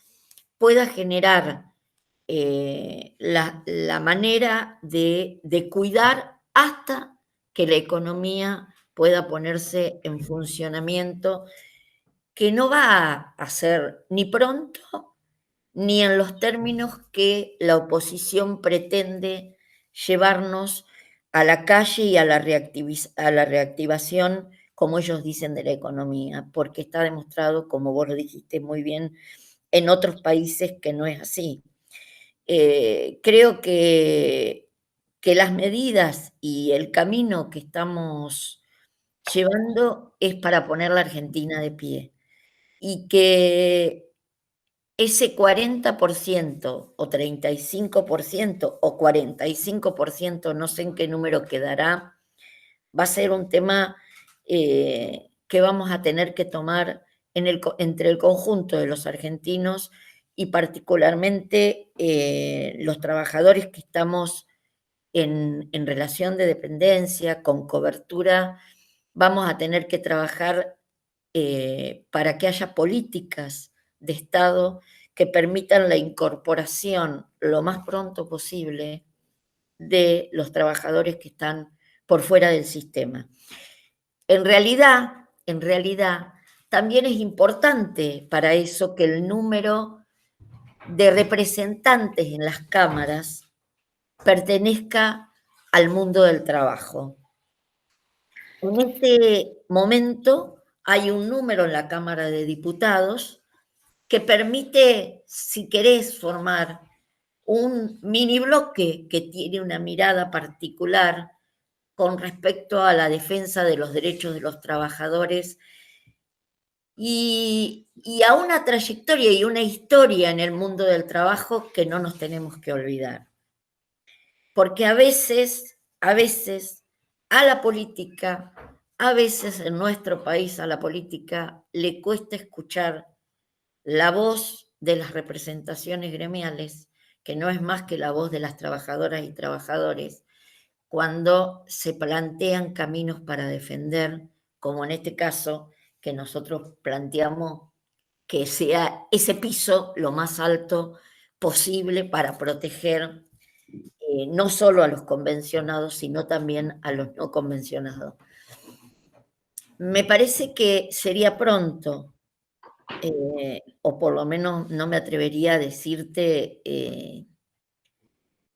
pueda generar la manera de cuidar hasta que la economía pueda ponerse en funcionamiento, que no va a ser ni pronto ni en los términos que la oposición pretende llevarnos a la calle y a la reactivación, como ellos dicen, de la economía, porque está demostrado, como vos lo dijiste muy bien, en otros países que no es así. Creo que las medidas y el camino que estamos llevando es para poner la Argentina de pie. Y que ese 40% o 35% o 45%, no sé en qué número quedará, va a ser un tema que vamos a tener que tomar entre el conjunto de los argentinos y particularmente los trabajadores que estamos en relación de dependencia, con cobertura. Vamos a tener que trabajar para que haya políticas de Estado que permitan la incorporación lo más pronto posible de los trabajadores que están por fuera del sistema. En realidad, también es importante para eso que el número de representantes en las cámaras pertenezca al mundo del trabajo. En este momento hay un número en la Cámara de Diputados que permite, si querés, formar un mini bloque que tiene una mirada particular con respecto a la defensa de los derechos de los trabajadores y a una trayectoria y una historia en el mundo del trabajo que no nos tenemos que olvidar. Porque a veces a la política, a veces en nuestro país a la política le cuesta escuchar la voz de las representaciones gremiales, que no es más que la voz de las trabajadoras y trabajadores, cuando se plantean caminos para defender, como en este caso, que nosotros planteamos que sea ese piso lo más alto posible para proteger no solo a los convencionados, sino también a los no convencionados. Me parece que sería pronto, o por lo menos no me atrevería a decirte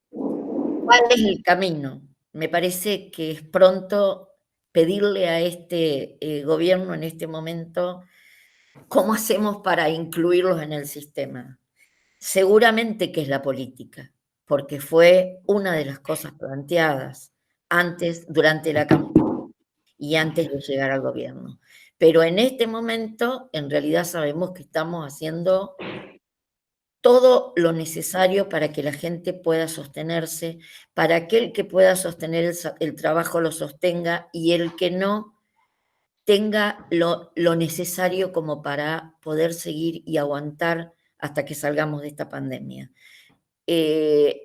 cuál es el camino. Me parece que es pronto pedirle a este gobierno en este momento cómo hacemos para incluirlos en el sistema. Seguramente que es la política, porque fue una de las cosas planteadas antes, durante la campaña y antes de llegar al gobierno. Pero en este momento, en realidad sabemos que estamos haciendo todo lo necesario para que la gente pueda sostenerse, para que el que pueda sostener el trabajo lo sostenga y el que no tenga lo necesario como para poder seguir y aguantar hasta que salgamos de esta pandemia.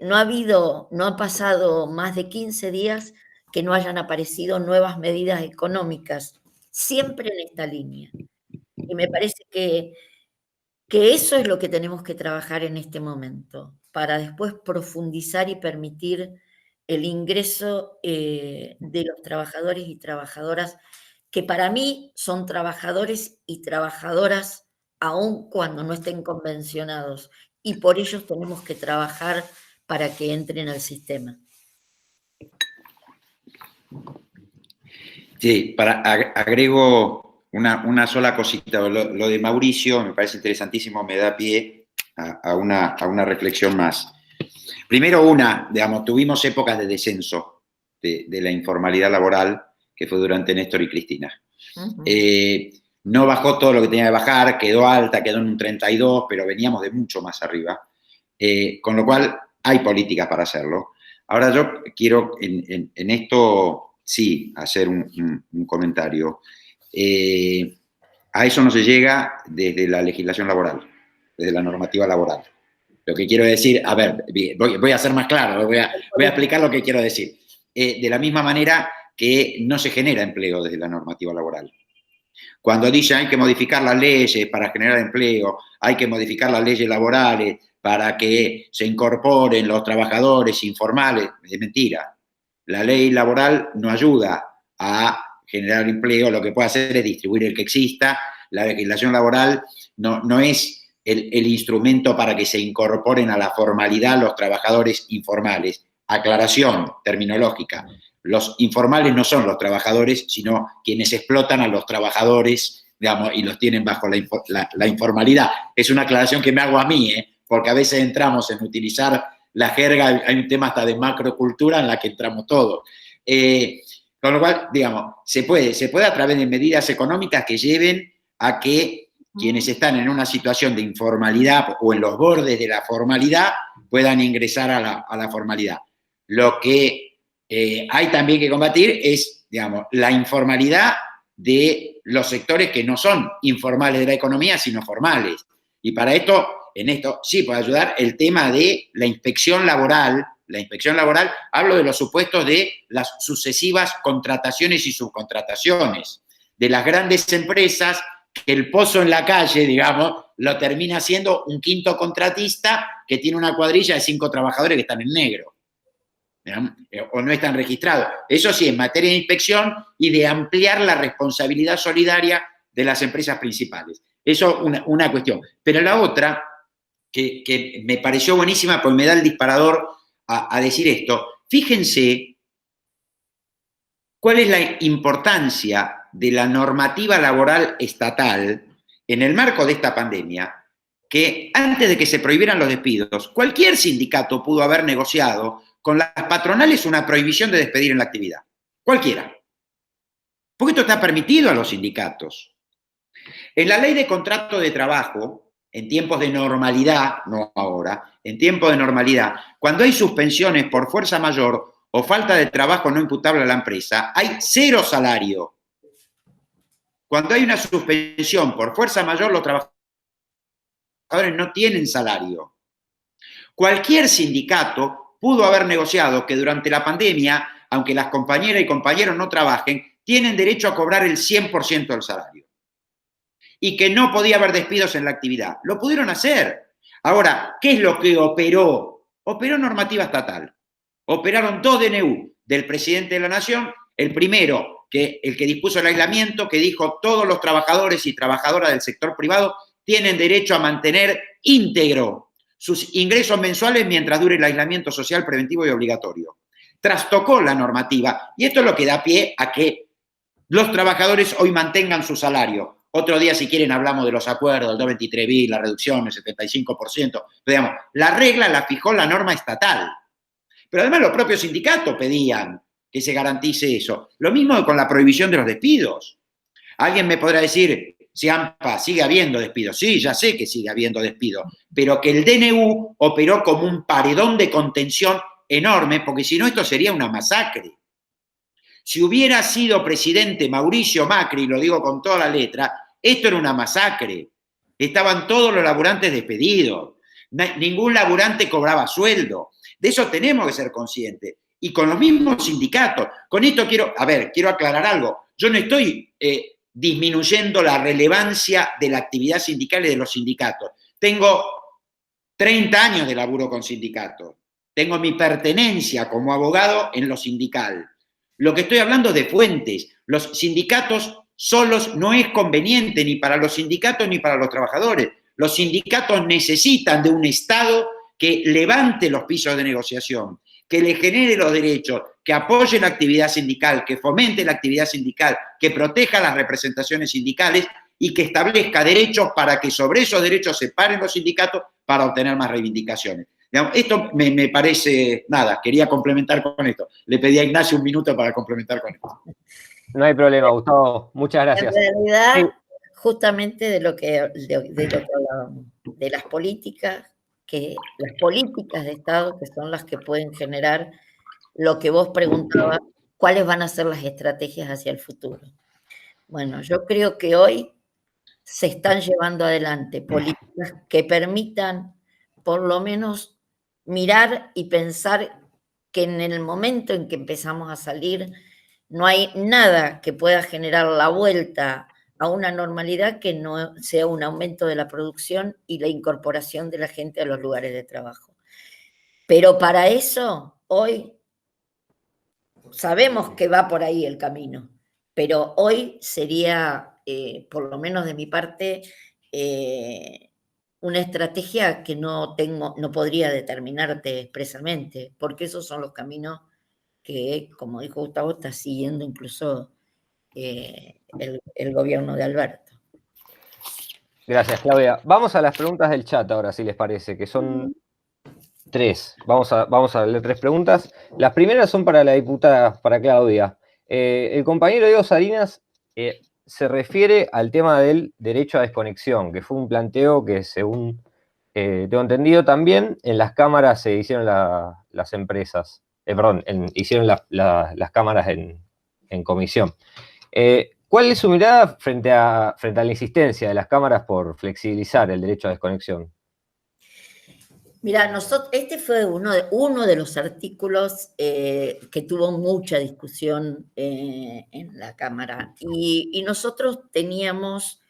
No ha pasado más de 15 días que no hayan aparecido nuevas medidas económicas, siempre en esta línea. Y me parece que eso es lo que tenemos que trabajar en este momento, para después profundizar y permitir el ingreso de los trabajadores y trabajadoras, que para mí son trabajadores y trabajadoras aun cuando no estén convencionados, y por ellos tenemos que trabajar para que entren al sistema.
Sí, agrego una sola cosita. Lo de Mauricio me parece interesantísimo, me da pie a una reflexión más. Primero digamos, tuvimos épocas de descenso de la informalidad laboral, que fue durante Néstor y Cristina. No bajó todo lo que tenía que bajar, quedó alta, quedó en un 32, pero veníamos de mucho más arriba, con lo cual hay políticas para hacerlo. Ahora yo quiero en esto sí hacer un comentario. A eso no se llega desde la legislación laboral, desde la normativa laboral. Lo que quiero decir, a ver, voy a ser más claro, voy a explicar lo que quiero decir. De la misma manera que no se genera empleo desde la normativa laboral. Cuando dicen hay que modificar las leyes para generar empleo, hay que modificar las leyes laborales para que se incorporen los trabajadores informales, es mentira. La ley laboral no ayuda a generar empleo, lo que puede hacer es distribuir el que exista. La legislación laboral no es el instrumento para que se incorporen a la formalidad los trabajadores informales. Aclaración terminológica. Los informales no son los trabajadores, sino quienes explotan a los trabajadores, digamos, y los tienen bajo la informalidad. Es una aclaración que me hago a mí, porque a veces entramos en utilizar la jerga, hay un tema hasta de macrocultura en la que entramos todos. Con lo cual, digamos, se puede a través de medidas económicas que lleven a que quienes están en una situación de informalidad o en los bordes de la formalidad puedan ingresar a la formalidad. Lo que hay también que combatir es, digamos, la informalidad de los sectores que no son informales de la economía, sino formales. Y para esto, en esto sí puede ayudar el tema de la inspección laboral. La inspección laboral, hablo de los supuestos de las sucesivas contrataciones y subcontrataciones, de las grandes empresas que el pozo en la calle, digamos, lo termina siendo un quinto contratista que tiene una cuadrilla de 5 trabajadores que están en negro, digamos, o no están registrados. Eso sí, en materia de inspección y de ampliar la responsabilidad solidaria de las empresas principales. Eso una cuestión. Pero la otra, que me pareció buenísima, porque me da el disparador a decir esto, fíjense cuál es la importancia de la normativa laboral estatal en el marco de esta pandemia, que antes de que se prohibieran los despidos, cualquier sindicato pudo haber negociado con las patronales una prohibición de despedir en la actividad. Cualquiera. Porque esto está permitido a los sindicatos. En la ley de contrato de trabajo, en tiempos de normalidad, no ahora, en tiempos de normalidad, cuando hay suspensiones por fuerza mayor o falta de trabajo no imputable a la empresa, hay 0 salario. Cuando hay una suspensión por fuerza mayor, los trabajadores no tienen salario. Cualquier sindicato pudo haber negociado que durante la pandemia, aunque las compañeras y compañeros no trabajen, tienen derecho a cobrar el 100% del salario. Y que no podía haber despidos en la actividad. Lo pudieron hacer. Ahora, ¿qué es lo que operó? Operó normativa estatal. Operaron 2 DNU del presidente de la Nación. El primero, el que dispuso el aislamiento, que dijo todos los trabajadores y trabajadoras del sector privado tienen derecho a mantener íntegro sus ingresos mensuales mientras dure el aislamiento social preventivo y obligatorio. Trastocó la normativa y esto es lo que da pie a que los trabajadores hoy mantengan su salario. Otro día, si quieren, hablamos de los acuerdos, el 223 bis, la reducción, el 75%. Pero, digamos, la regla la fijó la norma estatal. Pero además los propios sindicatos pedían que se garantice eso. Lo mismo con la prohibición de los despidos. Alguien me podrá decir, si AMPA sigue habiendo despidos. Sí, ya sé que sigue habiendo despidos, pero que el DNU operó como un paredón de contención enorme, porque si no esto sería una masacre. Si hubiera sido presidente Mauricio Macri, lo digo con toda la letra, esto era una masacre. Estaban todos los laburantes despedidos. Ningún laburante cobraba sueldo. De eso tenemos que ser conscientes. Y con los mismos sindicatos. Con esto quiero aclarar algo. Yo no estoy disminuyendo la relevancia de la actividad sindical y de los sindicatos. Tengo 30 años de laburo con sindicatos. Tengo mi pertenencia como abogado en lo sindical. Lo que estoy hablando es de fuentes. Los sindicatos solos no es conveniente ni para los sindicatos ni para los trabajadores. Los sindicatos necesitan de un Estado que levante los pisos de negociación, que le genere los derechos, que apoye la actividad sindical, que fomente la actividad sindical, que proteja las representaciones sindicales y que establezca derechos para que sobre esos derechos se paren los sindicatos para obtener más reivindicaciones. Esto me parece, nada, quería complementar con esto. Le pedí a Ignacio un minuto para complementar con esto.
No hay problema, Gustavo. Muchas gracias.
En realidad, sí, justamente de lo que hablábamos, de las políticas de Estado, que son las que pueden generar lo que vos preguntabas, cuáles van a ser las estrategias hacia el futuro. Bueno, yo creo que hoy se están llevando adelante políticas que permitan por lo menos mirar y pensar que en el momento en que empezamos a salir no hay nada que pueda generar la vuelta a una normalidad que no sea un aumento de la producción y la incorporación de la gente a los lugares de trabajo. Pero para eso, hoy sabemos que va por ahí el camino, pero hoy sería, por lo menos de mi parte, una estrategia que no podría determinarte expresamente, porque esos son los caminos que, como dijo Gustavo, está siguiendo incluso el gobierno de Alberto.
Gracias, Claudia. Vamos a las preguntas del chat ahora, si les parece, que son 3. Vamos a leer 3 preguntas. Las primeras son para la diputada, para Claudia. El compañero Diego Salinas se refiere al tema del derecho a desconexión, que fue un planteo que, según tengo entendido, también en las cámaras se hicieron las empresas, hicieron las cámaras en comisión. ¿Cuál es su mirada frente a la insistencia de las cámaras por flexibilizar el derecho a desconexión?
Mira, este fue uno de los artículos que tuvo mucha discusión en la Cámara. Y nosotros teníamos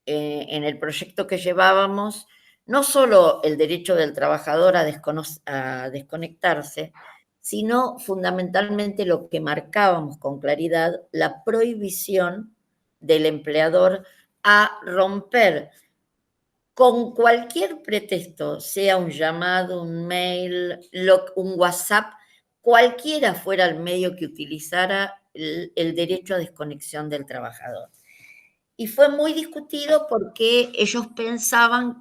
en el proyecto que llevábamos no solo el derecho del trabajador a desconectarse, sino fundamentalmente lo que marcábamos con claridad, la prohibición del empleador a romper con cualquier pretexto, sea un llamado, un mail, un WhatsApp, cualquiera fuera el medio que utilizara el derecho a desconexión del trabajador. Y fue muy discutido porque ellos pensaban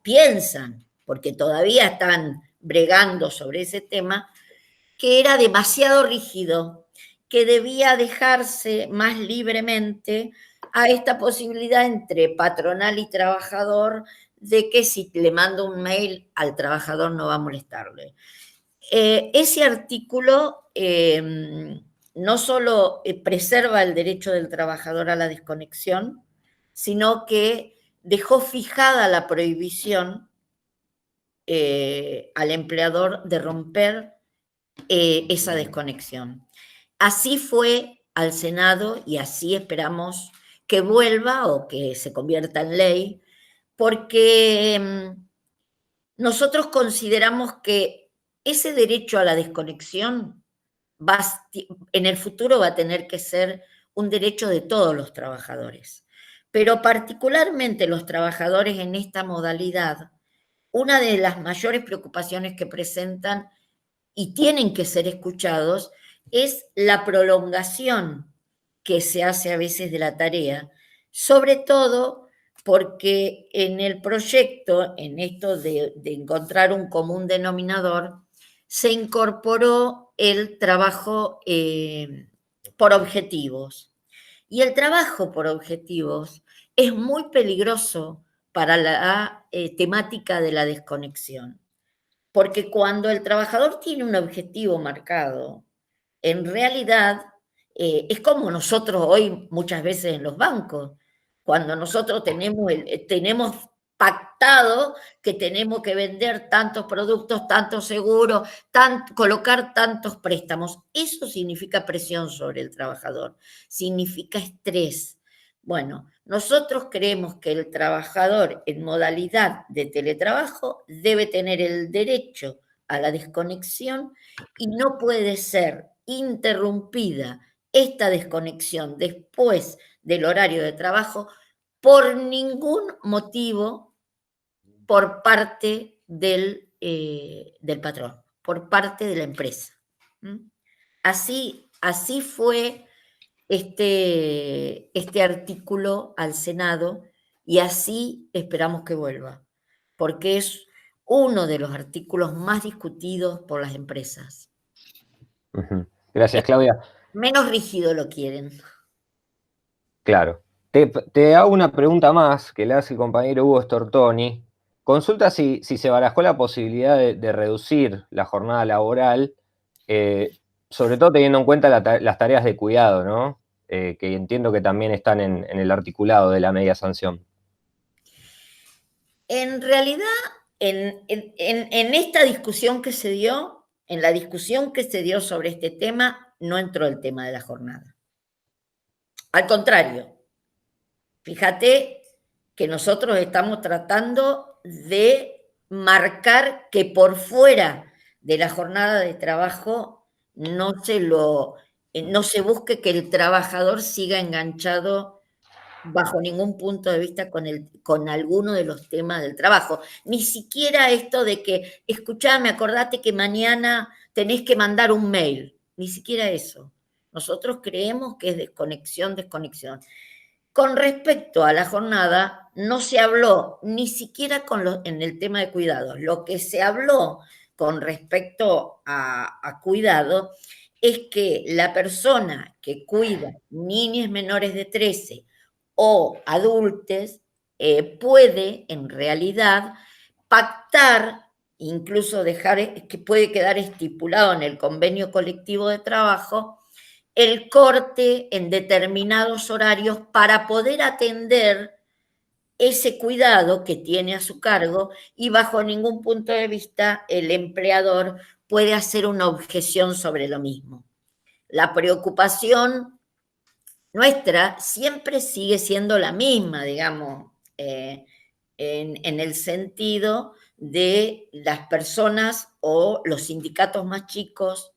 piensan, porque todavía están bregando sobre ese tema, que era demasiado rígido, que debía dejarse más libremente a esta posibilidad entre patronal y trabajador de que si le mando un mail al trabajador no va a molestarle. Ese artículo no solo preserva el derecho del trabajador a la desconexión, sino que dejó fijada la prohibición al empleador de romper esa desconexión. Así fue al Senado y así esperamos que vuelva o que se convierta en ley, porque nosotros consideramos que ese derecho a la desconexión en el futuro va a tener que ser un derecho de todos los trabajadores, pero particularmente los trabajadores en esta modalidad, una de las mayores preocupaciones que presentan y tienen que ser escuchados es la prolongación que se hace a veces de la tarea, sobre todo porque en el proyecto, en esto de encontrar un común denominador, se incorporó el trabajo por objetivos. Y el trabajo por objetivos es muy peligroso para la temática de la desconexión. Porque cuando el trabajador tiene un objetivo marcado, en realidad es como nosotros hoy muchas veces en los bancos, cuando nosotros tenemos pactado que tenemos que vender tantos productos, tantos seguros, colocar tantos préstamos. Eso significa presión sobre el trabajador, significa estrés. Bueno, nosotros creemos que el trabajador en modalidad de teletrabajo debe tener el derecho a la desconexión y no puede ser interrumpida esta desconexión después del horario de trabajo por ningún motivo por parte del patrón, por parte de la empresa. Así fue este artículo al Senado y así esperamos que vuelva, porque es uno de los artículos más discutidos por las empresas.
Gracias, Claudia.
Menos rígido lo quieren.
Claro. Te hago una pregunta más que le hace el compañero Hugo Stortoni. Consulta si se barajó la posibilidad de reducir la jornada laboral, sobre todo teniendo en cuenta las tareas de cuidado, ¿no? Que entiendo que también están en el articulado de la media sanción.
En realidad, en esta discusión que se dio, en la discusión que se dio sobre este tema, no entró el tema de la jornada. Al contrario, fíjate que nosotros estamos tratando de marcar que por fuera de la jornada de trabajo no se busque que el trabajador siga enganchado bajo ningún punto de vista con alguno de los temas del trabajo. Ni siquiera esto de que, escuchame, acordate que mañana tenés que mandar un mail. Ni siquiera eso. Nosotros creemos que es desconexión. Con respecto a la jornada, no se habló ni siquiera en el tema de cuidados. Lo que se habló con respecto a cuidado es que la persona que cuida niños menores de 13 o adultos puede, en realidad, pactar, incluso dejar, que puede quedar estipulado en el convenio colectivo de trabajo, el corte en determinados horarios para poder atender ese cuidado que tiene a su cargo, y bajo ningún punto de vista el empleador puede hacer una objeción sobre lo mismo. La preocupación nuestra siempre sigue siendo la misma, digamos, en el sentido de las personas o los sindicatos más chicos,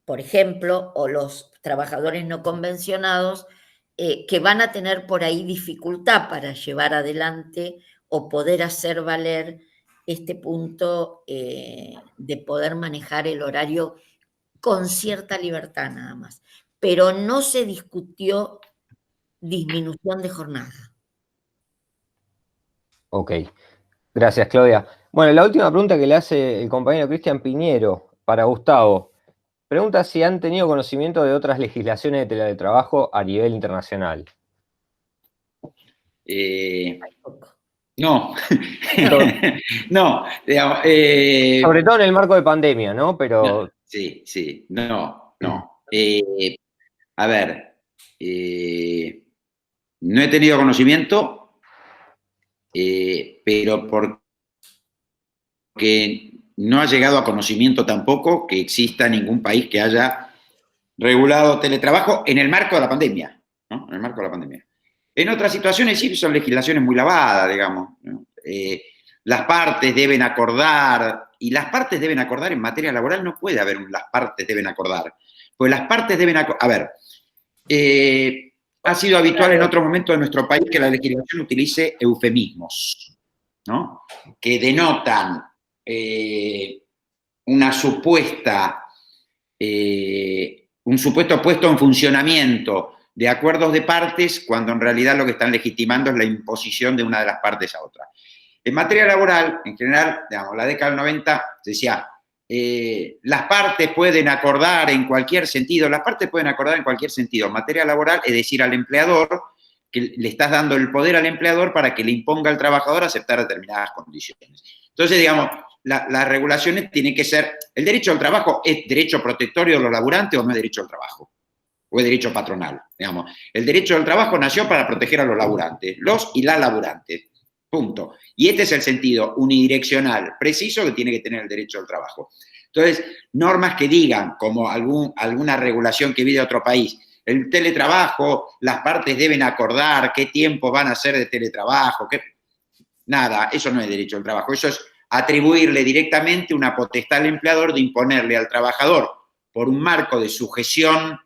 por ejemplo, o los trabajadores no convencionados, que van a tener por ahí dificultad para llevar adelante o poder hacer valer este punto de poder manejar el horario con cierta libertad nada más. Pero no se discutió disminución de jornada.
Ok, gracias Claudia. Bueno, la última pregunta que le hace el compañero Cristian Piñero para Gustavo. Pregunta si han tenido conocimiento de otras legislaciones de teletrabajo a nivel internacional.
No, no, digamos,
sobre todo en el marco de pandemia, ¿no? Pero...
No, sí, no. A ver, no he tenido conocimiento, pero porque no ha llegado a conocimiento tampoco que exista ningún país que haya regulado teletrabajo en el marco de la pandemia, ¿no? En el marco de la pandemia. En otras situaciones sí son legislaciones muy lavadas, digamos, ¿no? Las partes deben acordar, y las partes deben acordar en materia laboral no puede haber un las partes deben acordar, pues las partes deben acordar. A ver, ha sido habitual en otros momentos de nuestro país que la legislación utilice eufemismos, ¿no? Que denotan un supuesto puesto en funcionamiento de acuerdos de partes, cuando en realidad lo que están legitimando es la imposición de una de las partes a otra. En materia laboral, en general, digamos, la década del 90 decía, las partes pueden acordar en cualquier sentido, En materia laboral es decir al empleador que le estás dando el poder al empleador para que le imponga al trabajador aceptar determinadas condiciones. Entonces, digamos, las regulaciones tienen que ser, el derecho al trabajo es derecho protectorio de los laburantes o no es derecho al trabajo, o es derecho patronal, digamos. El derecho al trabajo nació para proteger a los laburantes, los y las laburantes, punto. Y este es el sentido unidireccional, preciso que tiene que tener el derecho al trabajo. Entonces, normas que digan, como alguna regulación que vi de otro país, el teletrabajo, las partes deben acordar qué tiempos van a hacer de teletrabajo, nada, eso no es derecho al trabajo, eso es atribuirle directamente una potestad al empleador de imponerle al trabajador, por un marco de sujeción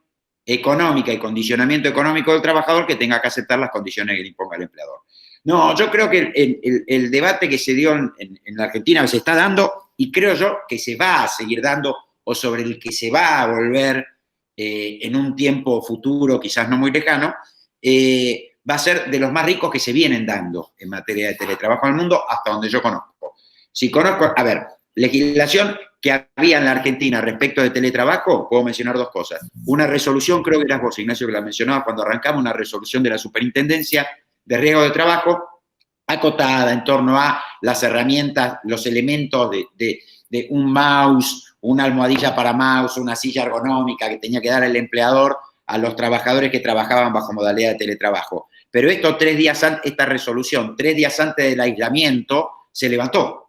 económica y condicionamiento económico del trabajador, que tenga que aceptar las condiciones que le imponga el empleador. No, yo creo que el debate que se dio en la Argentina se está dando, y creo yo que se va a seguir dando, o sobre el que se va a volver en un tiempo futuro, quizás no muy lejano, va a ser de los más ricos que se vienen dando en materia de teletrabajo en el mundo, hasta donde yo conozco. Si conozco, a ver, legislación que había en la Argentina respecto de teletrabajo, puedo mencionar dos cosas. Una resolución, creo que eras vos, Ignacio, que la mencionabas cuando arrancamos, una resolución de la Superintendencia de Riesgo de Trabajo, acotada en torno a las herramientas, los elementos de un mouse, una almohadilla para mouse, una silla ergonómica que tenía que dar el empleador a los trabajadores que trabajaban bajo modalidad de teletrabajo. Pero esta resolución, 3 días antes del aislamiento, se levantó.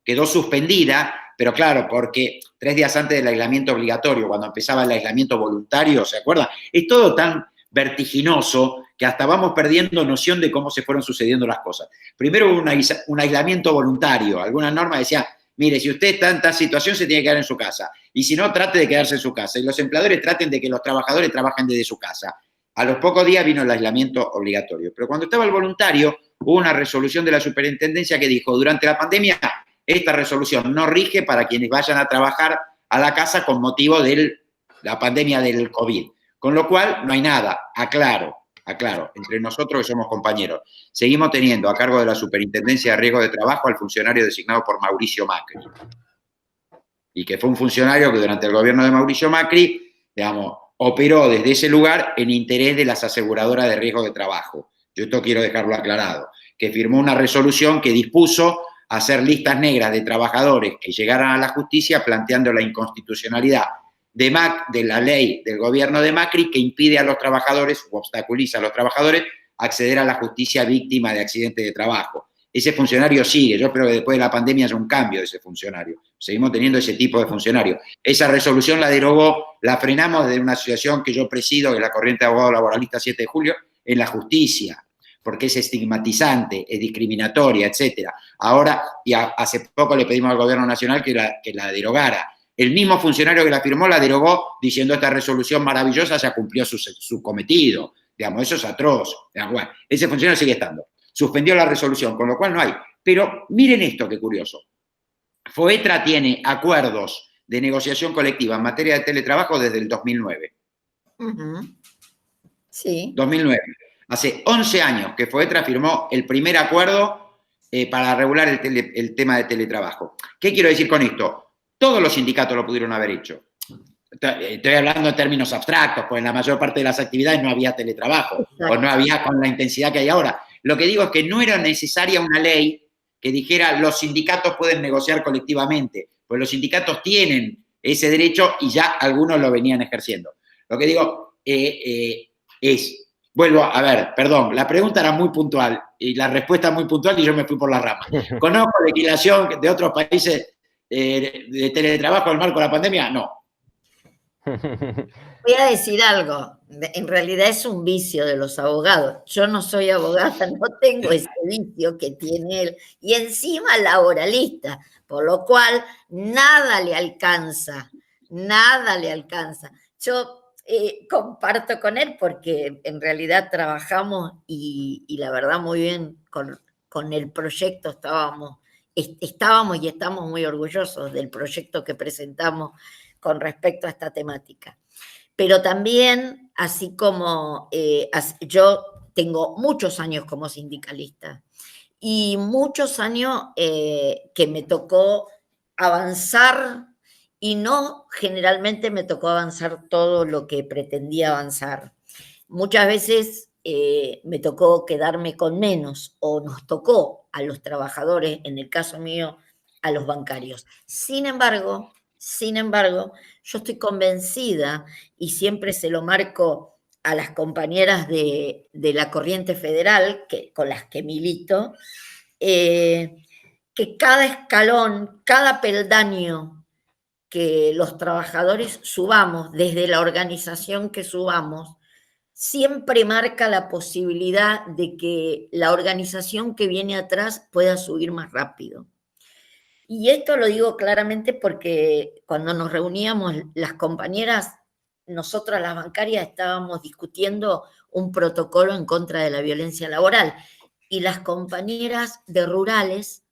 Quedó suspendida, pero claro, porque 3 días antes del aislamiento obligatorio, cuando empezaba el aislamiento voluntario, ¿se acuerdan? Es todo tan vertiginoso que hasta vamos perdiendo noción de cómo se fueron sucediendo las cosas. Primero hubo un aislamiento voluntario. Alguna norma decía, mire, si usted está en tal situación se tiene que quedar en su casa. Y si no, trate de quedarse en su casa. Y los empleadores traten de que los trabajadores trabajen desde su casa. A los pocos días vino el aislamiento obligatorio. Pero cuando estaba el voluntario, hubo una resolución de la Superintendencia que dijo, durante la pandemia, esta resolución no rige para quienes vayan a trabajar a la casa con motivo de la pandemia del COVID. Con lo cual, no hay nada. Aclaro, entre nosotros que somos compañeros. Seguimos teniendo a cargo de la Superintendencia de Riesgo de Trabajo al funcionario designado por Mauricio Macri. y que fue un funcionario que durante el gobierno de Mauricio Macri, digamos, operó desde ese lugar en interés de las aseguradoras de riesgo de trabajo. Yo esto quiero dejarlo aclarado, que firmó una resolución que dispuso hacer listas negras de trabajadores que llegaran a la justicia planteando la inconstitucionalidad de la ley del gobierno de Macri que impide a los trabajadores o obstaculiza a los trabajadores acceder a la justicia víctima de accidentes de trabajo. Ese funcionario sigue, yo espero que después de la pandemia haya un cambio de ese funcionario. Seguimos teniendo ese tipo de funcionario. Esa resolución la derogó, la frenamos desde una asociación que yo presido, que es la Corriente de Abogados Laboralistas 7 de julio, en la justicia, porque es estigmatizante, es discriminatoria, etc. Ahora, y hace poco le pedimos al gobierno nacional que la derogara. El mismo funcionario que la firmó la derogó diciendo esta resolución maravillosa ya cumplió su cometido. Digamos, eso es atroz. Digamos, bueno, ese funcionario sigue estando. Suspendió la resolución, con lo cual no hay. Pero miren esto, qué curioso. FOETRA tiene acuerdos de negociación colectiva en materia de teletrabajo desde el 2009.
Sí.
2009. Hace 11 años que FOETRA firmó el primer acuerdo para regular el tema de teletrabajo. ¿Qué quiero decir con esto? Todos los sindicatos lo pudieron haber hecho. Estoy hablando en términos abstractos, pues en la mayor parte de las actividades no había teletrabajo. Exacto. O no había con la intensidad que hay ahora. Lo que digo es que no era necesaria una ley que dijera los sindicatos pueden negociar colectivamente, pues los sindicatos tienen ese derecho y ya algunos lo venían ejerciendo. Lo que digo es, vuelvo a ver, perdón, la pregunta era muy puntual y la respuesta muy puntual y yo me fui por la rama. ¿Conozco legislación de otros países de teletrabajo en el marco de la pandemia? No.
Voy a decir algo, en realidad es un vicio de los abogados. Yo no soy abogada, no tengo ese vicio que tiene él, y encima laboralista, por lo cual nada le alcanza, nada le alcanza. Yo comparto con él porque en realidad trabajamos y la verdad muy bien con el proyecto estábamos y estamos muy orgullosos del proyecto que presentamos con respecto a esta temática. Pero también, así como yo tengo muchos años como sindicalista y muchos años que me tocó avanzar y no generalmente me tocó avanzar todo lo que pretendía avanzar. Muchas veces me tocó quedarme con menos o nos tocó a los trabajadores, en el caso mío, a los bancarios. Sin embargo, yo estoy convencida, y siempre se lo marco a las compañeras de la Corriente Federal, con las que milito, que cada escalón, cada peldaño que los trabajadores subamos, desde la organización que subamos, siempre marca la posibilidad de que la organización que viene atrás pueda subir más rápido. Y esto lo digo claramente porque cuando nos reuníamos las compañeras, nosotras las bancarias estábamos discutiendo un protocolo en contra de la violencia laboral y las compañeras de rurales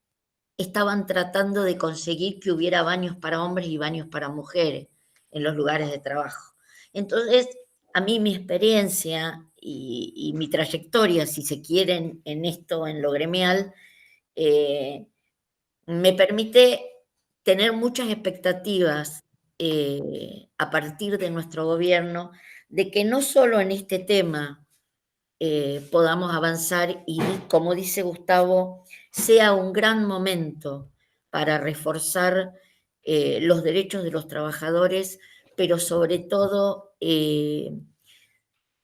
estaban tratando de conseguir que hubiera baños para hombres y baños para mujeres en los lugares de trabajo. Entonces, a mí mi experiencia y mi trayectoria, si se quieren, en esto, en lo gremial, me permite tener muchas expectativas a partir de nuestro gobierno, de que no solo en este tema podamos avanzar y, como dice Gustavo, sea un gran momento para reforzar los derechos de los trabajadores, pero sobre todo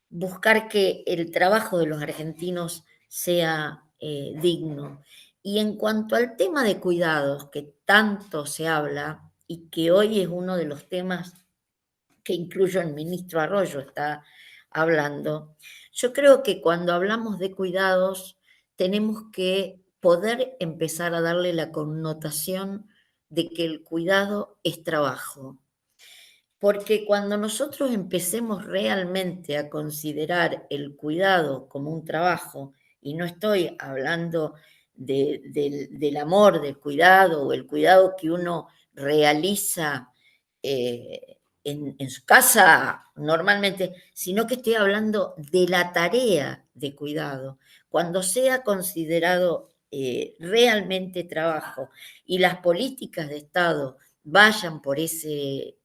buscar que el trabajo de los argentinos sea digno. Y en cuanto al tema de cuidados, que tanto se habla y que hoy es uno de los temas que incluso el ministro Arroyo está hablando, yo creo que cuando hablamos de cuidados tenemos que poder empezar a darle la connotación de que el cuidado es trabajo. Porque cuando nosotros empecemos realmente a considerar el cuidado como un trabajo, y no estoy hablando del amor, del cuidado, o el cuidado que uno realiza en su casa normalmente, sino que estoy hablando de la tarea de cuidado, cuando sea considerado realmente trabajo y las políticas de Estado vayan por ese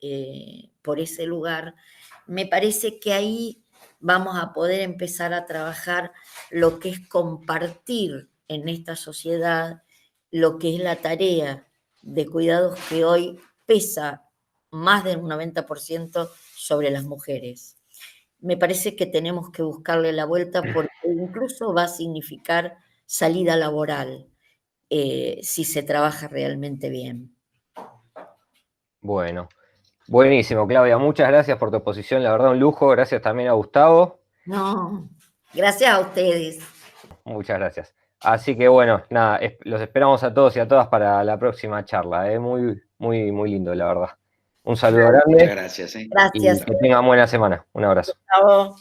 lugar, me parece que ahí vamos a poder empezar a trabajar lo que es compartir en esta sociedad lo que es la tarea de cuidados que hoy pesa más del 90% sobre las mujeres. Me parece que tenemos que buscarle la vuelta porque incluso va a significar salida laboral si se trabaja realmente bien.
Bueno, buenísimo, Claudia. Muchas gracias por tu exposición, la verdad un lujo. Gracias también a Gustavo.
No, gracias a ustedes.
Muchas gracias. Así que bueno, nada, los esperamos a todos y a todas para la próxima charla. Muy, muy, muy lindo, la verdad. Un saludo grande.
Muchas gracias.
Gracias.
Y que tengan buena semana. Un abrazo.
Chao.